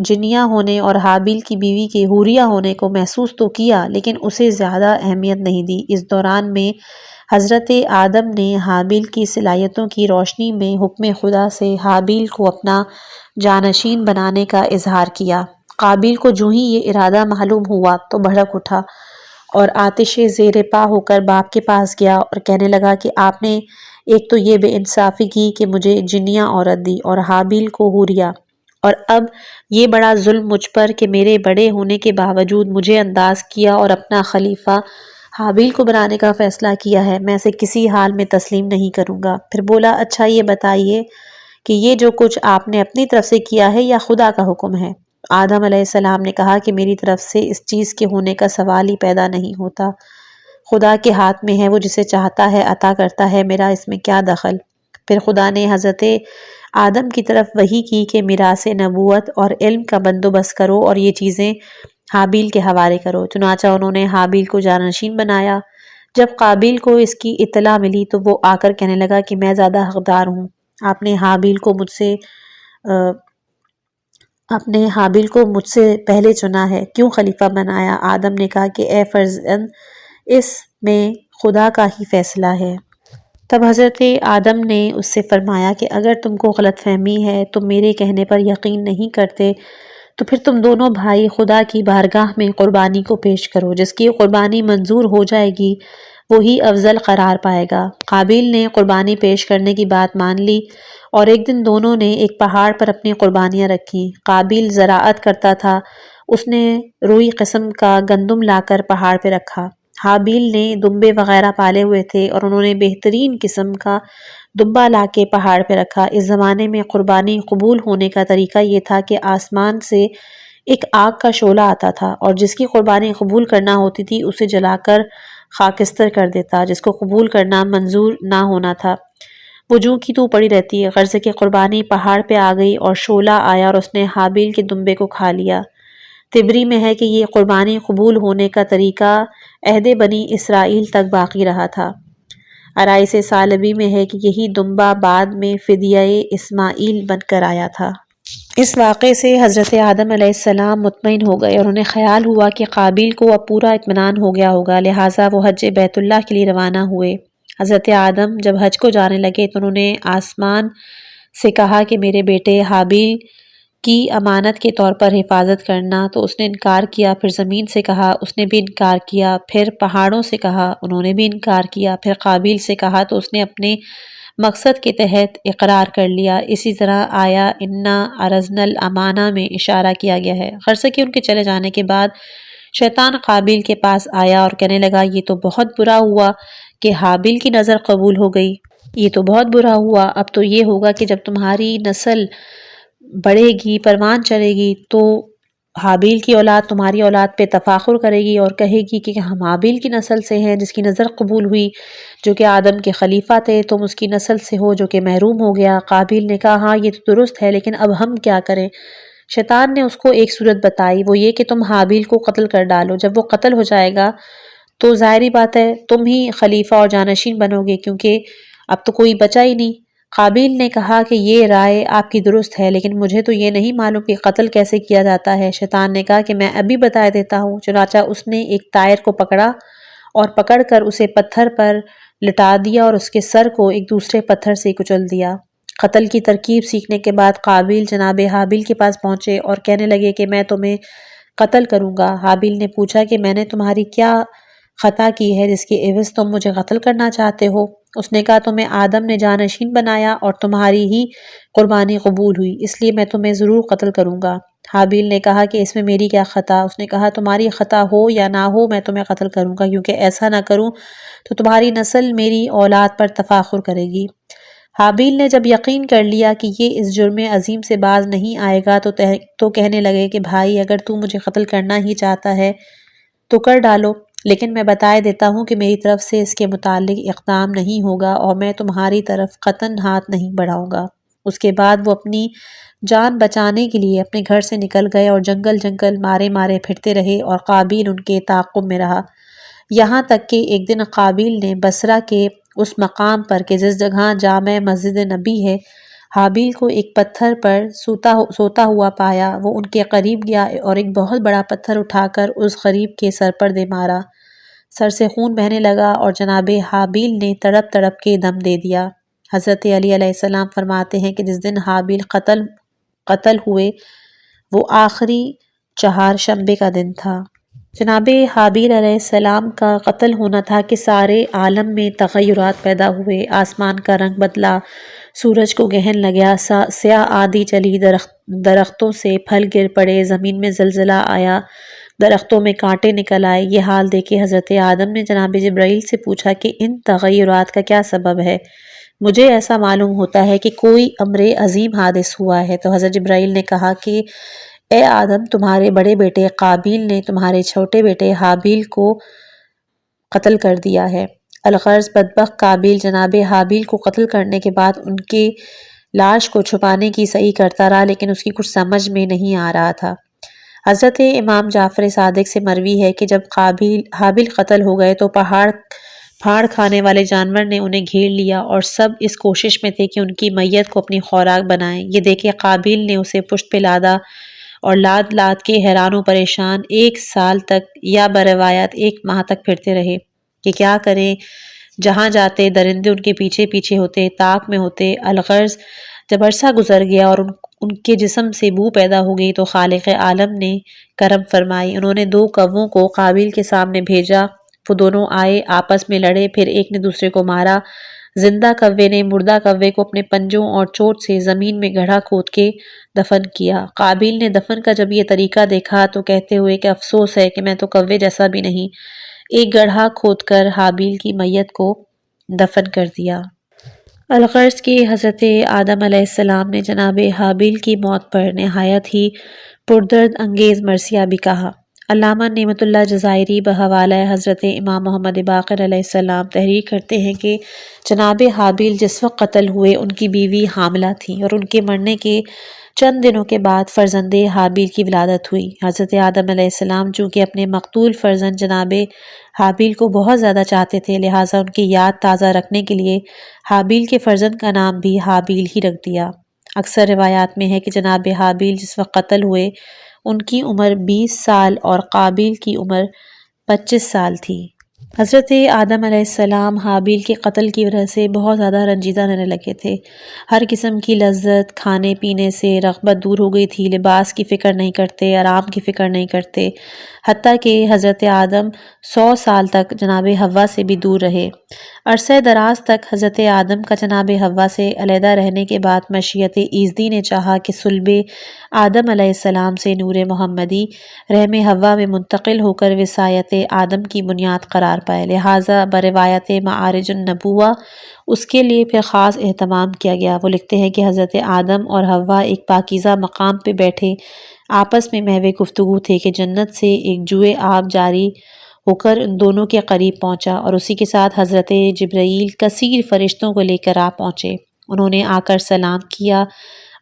جنیہ ہونے اور حابیل کی بیوی کے حوریہ ہونے کو محسوس تو کیا لیکن اسے زیادہ اہمیت نہیں دی۔ اس دوران میں حضرت آدم نے حابیل کی صلاحیتوں کی روشنی میں حکم خدا سے حابیل کو اپنا جانشین بنانے کا اظہار کیا۔ قابیل کو جو ہی یہ ارادہ معلوم ہوا تو بھڑک اٹھا اور آتش زیر پا ہو کر باپ کے پاس گیا اور کہنے لگا کہ آپ نے ایک تو یہ بے انصافی کی کہ مجھے جنیہ عورت دی اور حابیل کو حوریہ، اور اب یہ بڑا ظلم مجھ پر کہ میرے بڑے ہونے کے باوجود مجھے انداز کیا اور اپنا خلیفہ حابیل کو بنانے کا فیصلہ کیا ہے۔ میں اسے کسی حال میں تسلیم نہیں کروں گا۔ پھر بولا، اچھا یہ بتائیے کہ یہ جو کچھ آپ نے اپنی طرف سے کیا ہے یا خدا کا حکم ہے؟ آدم علیہ السلام نے کہا کہ میری طرف سے اس چیز کے ہونے کا سوال ہی پیدا نہیں ہوتا۔ خدا کے ہاتھ میں ہے، وہ جسے چاہتا ہے عطا کرتا ہے، میرا اس میں کیا دخل؟ پھر خدا نے حضرت آدم کی طرف وحی کی کہ میراث نبوت اور علم کا بندوبست کرو اور یہ چیزیں حابیل کے حوالے کرو۔ چنانچہ انہوں نے حابیل کو جانشین بنایا۔ جب قابیل کو اس کی اطلاع ملی تو وہ آ کر کہنے لگا کہ میں زیادہ حقدار ہوں، آپ نے حابیل کو مجھ سے پہلے چنا ہے، کیوں خلیفہ بنایا؟ آدم نے کہا کہ اے فرزند، اس میں خدا کا ہی فیصلہ ہے۔ تب حضرت آدم نے اس سے فرمایا کہ اگر تم کو غلط فہمی ہے، تم میرے کہنے پر یقین نہیں کرتے، تو پھر تم دونوں بھائی خدا کی بارگاہ میں قربانی کو پیش کرو، جس کی قربانی منظور ہو جائے گی وہی افضل قرار پائے گا۔ قابیل نے قربانی پیش کرنے کی بات مان لی اور ایک دن دونوں نے ایک پہاڑ پر اپنی قربانیاں رکھیں۔ قابیل زراعت کرتا تھا، اس نے روئی قسم کا گندم لا کر پہاڑ پہ رکھا۔ حابیل نے دمبے وغیرہ پالے ہوئے تھے اور انہوں نے بہترین قسم کا دمبا لا کے پہاڑ پہ رکھا۔ اس زمانے میں قربانی قبول ہونے کا طریقہ یہ تھا کہ آسمان سے ایک آگ کا شعلہ آتا تھا اور جس کی قربانی قبول کرنا ہوتی تھی اسے جلا کر خاکستر کر دیتا، جس کو قبول کرنا منظور نہ ہونا تھا وہ جوں کی تو پڑی رہتی۔ غرض کہ قربانی پہاڑ پہ آ گئی اور شعلہ آیا اور اس نے حابیل کے دمبے کو کھا لیا۔ تبری میں ہے کہ یہ قربانی قبول ہونے کا طریقہ عہد بنی اسرائیل تک باقی رہا تھا۔ ارائس ثعلبی میں ہے کہ یہی دمبا بعد میں فدیہ اسماعیل بن کر آیا تھا۔ اس واقعے سے حضرت آدم علیہ السلام مطمئن ہو گئے اور انہیں خیال ہوا کہ قابیل کو اب پورا اطمینان ہو گیا ہوگا، لہٰذا وہ حج بیت اللہ کے لیے روانہ ہوئے۔ حضرت آدم جب حج کو جانے لگے تو انہوں نے آسمان سے کہا کہ میرے بیٹے حابیل کی امانت کے طور پر حفاظت کرنا، تو اس نے انکار کیا۔ پھر زمین سے کہا، اس نے بھی انکار کیا۔ پھر پہاڑوں سے کہا، انہوں نے بھی انکار کیا۔ پھر قابیل سے کہا تو اس نے اپنے مقصد کے تحت اقرار کر لیا۔ اسی طرح آیا انا عرضنا الامانہ میں اشارہ کیا گیا ہے۔ غرض کہ ان کے چلے جانے کے بعد شیطان قابیل کے پاس آیا اور کہنے لگا یہ تو بہت برا ہوا کہ حابیل کی نظر قبول ہو گئی، یہ تو بہت برا ہوا، اب تو یہ ہوگا کہ جب تمہاری نسل بڑھے گی، پروان چلے گی، تو حابیل کی اولاد تمہاری اولاد پہ تفاخر کرے گی اور کہے گی کہ ہم حابیل کی نسل سے ہیں جس کی نظر قبول ہوئی، جو کہ آدم کے خلیفہ تھے، تم اس کی نسل سے ہو جو کہ محروم ہو گیا۔ قابیل نے کہا ہاں یہ تو درست ہے، لیکن اب ہم کیا کریں؟ شیطان نے اس کو ایک صورت بتائی، وہ یہ کہ تم حابیل کو قتل کر ڈالو، جب وہ قتل ہو جائے گا تو ظاہری بات ہے تم ہی خلیفہ اور جانشین بنو گے، کیونکہ اب تو کوئی بچا ہی نہیں۔ قابیل نے کہا کہ یہ رائے آپ کی درست ہے، لیکن مجھے تو یہ نہیں معلوم کہ قتل کیسے کیا جاتا ہے۔ شیطان نے کہا کہ میں ابھی بتا دیتا ہوں۔ چنانچہ اس نے ایک طائر کو پکڑا اور پکڑ کر اسے پتھر پر لٹا دیا اور اس کے سر کو ایک دوسرے پتھر سے کچل دیا۔ قتل کی ترکیب سیکھنے کے بعد قابیل جناب حابیل کے پاس پہنچے اور کہنے لگے کہ میں تمہیں قتل کروں گا۔ حابیل نے پوچھا کہ میں نے تمہاری کیا خطا کی ہے جس کی عوض تم مجھے قتل کرنا چاہتے ہو؟ اس نے کہا تمہیں آدم نے جانشین بنایا اور تمہاری ہی قربانی قبول ہوئی، اس لیے میں تمہیں ضرور قتل کروں گا۔ حابیل نے کہا کہ اس میں میری کیا خطا؟ اس نے کہا تمہاری خطا ہو یا نہ ہو میں تمہیں قتل کروں گا، کیونکہ ایسا نہ کروں تو تمہاری نسل میری اولاد پر تفاخر کرے گی۔ حابیل نے جب یقین کر لیا کہ یہ اس جرم عظیم سے باز نہیں آئے گا تو کہنے لگے کہ بھائی اگر تو مجھے قتل کرنا ہی چاہتا ہے تو کر ڈالو، لیکن میں بتائے دیتا ہوں کہ میری طرف سے اس کے متعلق اقدام نہیں ہوگا اور میں تمہاری طرف قطعاً ہاتھ نہیں بڑھاؤں گا۔ اس کے بعد وہ اپنی جان بچانے کے لیے اپنے گھر سے نکل گئے اور جنگل جنگل مارے مارے پھرتے رہے اور قابیل ان کے تعاقب میں رہا، یہاں تک کہ ایک دن قابیل نے بصرہ کے اس مقام پر کہ جس جگہ جامع مسجد نبی ہے، حابیل کو ایک پتھر پر سوتا ہوا پایا۔ وہ ان کے قریب گیا اور ایک بہت بڑا پتھر اٹھا کر اس غریب کے سر پر دے مارا، سر سے خون بہنے لگا اور جناب حابیل نے تڑپ تڑپ کے دم دے دیا۔ حضرت علی علیہ السلام فرماتے ہیں کہ جس دن حابیل قتل ہوئے وہ آخری چہارشنبے کا دن تھا۔ جناب حابیل علیہ السلام کا قتل ہونا تھا کہ سارے عالم میں تغیرات پیدا ہوئے، آسمان کا رنگ بدلا، سورج کو گہن لگا، سیاہ آندھی چلی، درختوں سے پھل گر پڑے، زمین میں زلزلہ آیا، درختوں میں کانٹے نکل آئے۔ یہ حال دیکھے حضرت آدم نے جناب جبرائیل سے پوچھا کہ ان تغیرات کا کیا سبب ہے؟ مجھے ایسا معلوم ہوتا ہے کہ کوئی امر عظیم حادث ہوا ہے۔ تو حضرت جبرائیل نے کہا کہ اے آدم، تمہارے بڑے بیٹے قابیل نے تمہارے چھوٹے بیٹے حابیل کو قتل کر دیا ہے۔ الغرض بدبخت قابیل جناب حابیل کو قتل کرنے کے بعد ان کے لاش کو چھپانے کی سعی کرتا رہا، لیکن اس کی کچھ سمجھ میں نہیں آ رہا تھا۔ حضرت امام جعفر صادق سے مروی ہے کہ جب حابیل قتل ہو گئے تو پھاڑ کھانے والے جانور نے انہیں گھیر لیا اور سب اس کوشش میں تھے کہ ان کی میت کو اپنی خوراک بنائیں۔ یہ دیکھے قابیل نے اسے پشت پہ لادا اور لاد لاد کے حیران و پریشان 1 سال تک یا بروایت 1 ماہ تک پھرتے رہے کہ کیا کریں، جہاں جاتے درندے ان کے پیچھے پیچھے ہوتے، طاق میں ہوتے۔ الغرض جب عرصہ گزر گیا اور ان کے جسم سے بو پیدا ہو گئی تو خالق عالم نے کرم فرمائی، انہوں نے 2 کووں کو قابیل کے سامنے بھیجا وہ دونوں آئے، آپس میں لڑے، پھر ایک نے دوسرے کو مارا۔ زندہ کوے نے مردہ کوے کو اپنے پنجوں اور چوٹ سے زمین میں گڑھا کھود کے دفن کیا۔ قابیل نے دفن کا جب یہ طریقہ دیکھا تو کہتے ہوئے کہ افسوس ہے کہ میں تو کوے جیسا بھی نہیں، ایک گڑھا کھود کر حابیل کی میت کو دفن کر دیا۔ الغرض کہ حضرت آدم علیہ السلام نے جناب حابیل کی موت پر نہایت ہی پردرد انگیز مرثیہ بھی کہا۔ علامہ نعمت اللہ جزائری بحوالہ حضرت امام محمد باقر علیہ السلام تحریر کرتے ہیں کہ جناب حابیل جس وقت قتل ہوئے ان کی بیوی حاملہ تھی اور ان کے مرنے کے چند دنوں کے بعد فرزند حابیل کی ولادت ہوئی۔ حضرت آدم علیہ السلام چونکہ اپنے مقتول فرزند جناب حابیل کو بہت زیادہ چاہتے تھے، لہٰذا ان کی یاد تازہ رکھنے کے لیے حابیل کے فرزند کا نام بھی حابیل ہی رکھ دیا۔ اکثر روایات میں ہے کہ جناب حابیل جس وقت قتل ہوئے ان کی عمر 20 سال اور قابیل کی عمر 25 سال تھی۔ حضرت آدم علیہ السلام حابیل کے قتل کی وجہ سے بہت زیادہ رنجیدہ رہنے لگے تھے۔ ہر قسم کی لذت کھانے پینے سے رغبت دور ہو گئی تھی، لباس کی فکر نہیں کرتے، آرام کی فکر نہیں کرتے، حتیٰ کہ حضرت آدم 100 سال تک جناب حوا سے بھی دور رہے۔ عرصہ دراز تک حضرت آدم کا جناب حوا سے علیحدہ رہنے کے بعد مشیت ایزدی نے چاہا کہ صلب آدم علیہ السلام سے نور محمدی رحم حوا میں منتقل ہو کر وصایت آدم کی بنیاد قرار پائے، لہٰذا بروایت معارج النبوہ اس کے لیے پھر خاص اہتمام کیا گیا۔ وہ لکھتے ہیں کہ حضرت آدم اور حوا ایک پاکیزہ مقام پہ بیٹھے آپس میں محو گفتگو تھے کہ جنت سے ایک جوئے آب جاری ہو کر ان دونوں کے قریب پہنچا اور اسی کے ساتھ حضرت جبرائیل کثیر فرشتوں کو لے کر آ پہنچے۔ انہوں نے آ کر سلام کیا،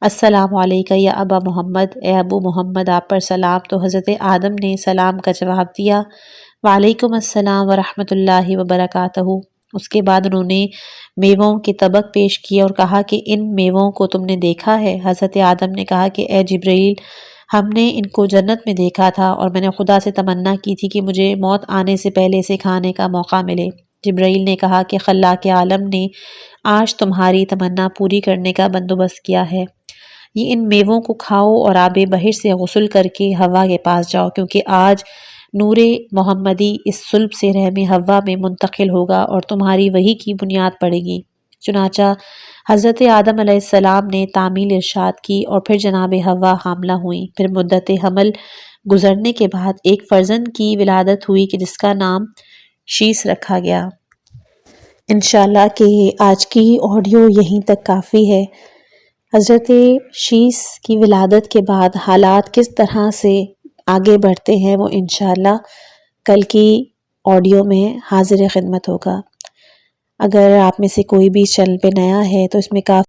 السلام علیکہ یا ابا محمد، اے ابو محمد آپ پر سلام۔ تو حضرت آدم نے سلام کا جواب دیا، وعلیکم السلام ورحمۃ اللہ وبرکاتہ۔ اس کے بعد انہوں نے میووں کے طبق پیش کیے اور کہا کہ ان میووں کو تم نے دیکھا ہے؟ حضرت آدم نے کہا کہ اے جبرائیل، ہم نے ان کو جنت میں دیکھا تھا اور میں نے خدا سے تمنا کی تھی کہ مجھے موت آنے سے پہلے اسے کھانے کا موقع ملے۔ جبرائیل نے کہا کہ خلاق عالم نے آج تمہاری تمنا پوری کرنے کا بندوبست کیا ہے، یہ ان میووں کو کھاؤ اور آب بحر سے غسل کر کے حوا کے پاس جاؤ، کیونکہ آج نور محمدی اس صلب سے رحم حوا میں منتقل ہوگا اور تمہاری وحی کی بنیاد پڑے گی۔ چنانچہ حضرت آدم علیہ السلام نے تعمیل ارشاد کی اور پھر جناب حوا حاملہ ہوئیں۔ پھر مدت حمل گزرنے کے بعد ایک فرزند کی ولادت ہوئی کہ جس کا نام شیس رکھا گیا۔ انشاءاللہ کہ آج کی آڈیو یہیں تک کافی ہے۔ حضرت شیس کی ولادت کے بعد حالات کس طرح سے آگے بڑھتے ہیں وہ انشاءاللہ کل کی آڈیو میں حاضر خدمت ہوگا۔ اگر آپ میں سے کوئی بھی اس چینل پہ نیا ہے تو اس میں کافی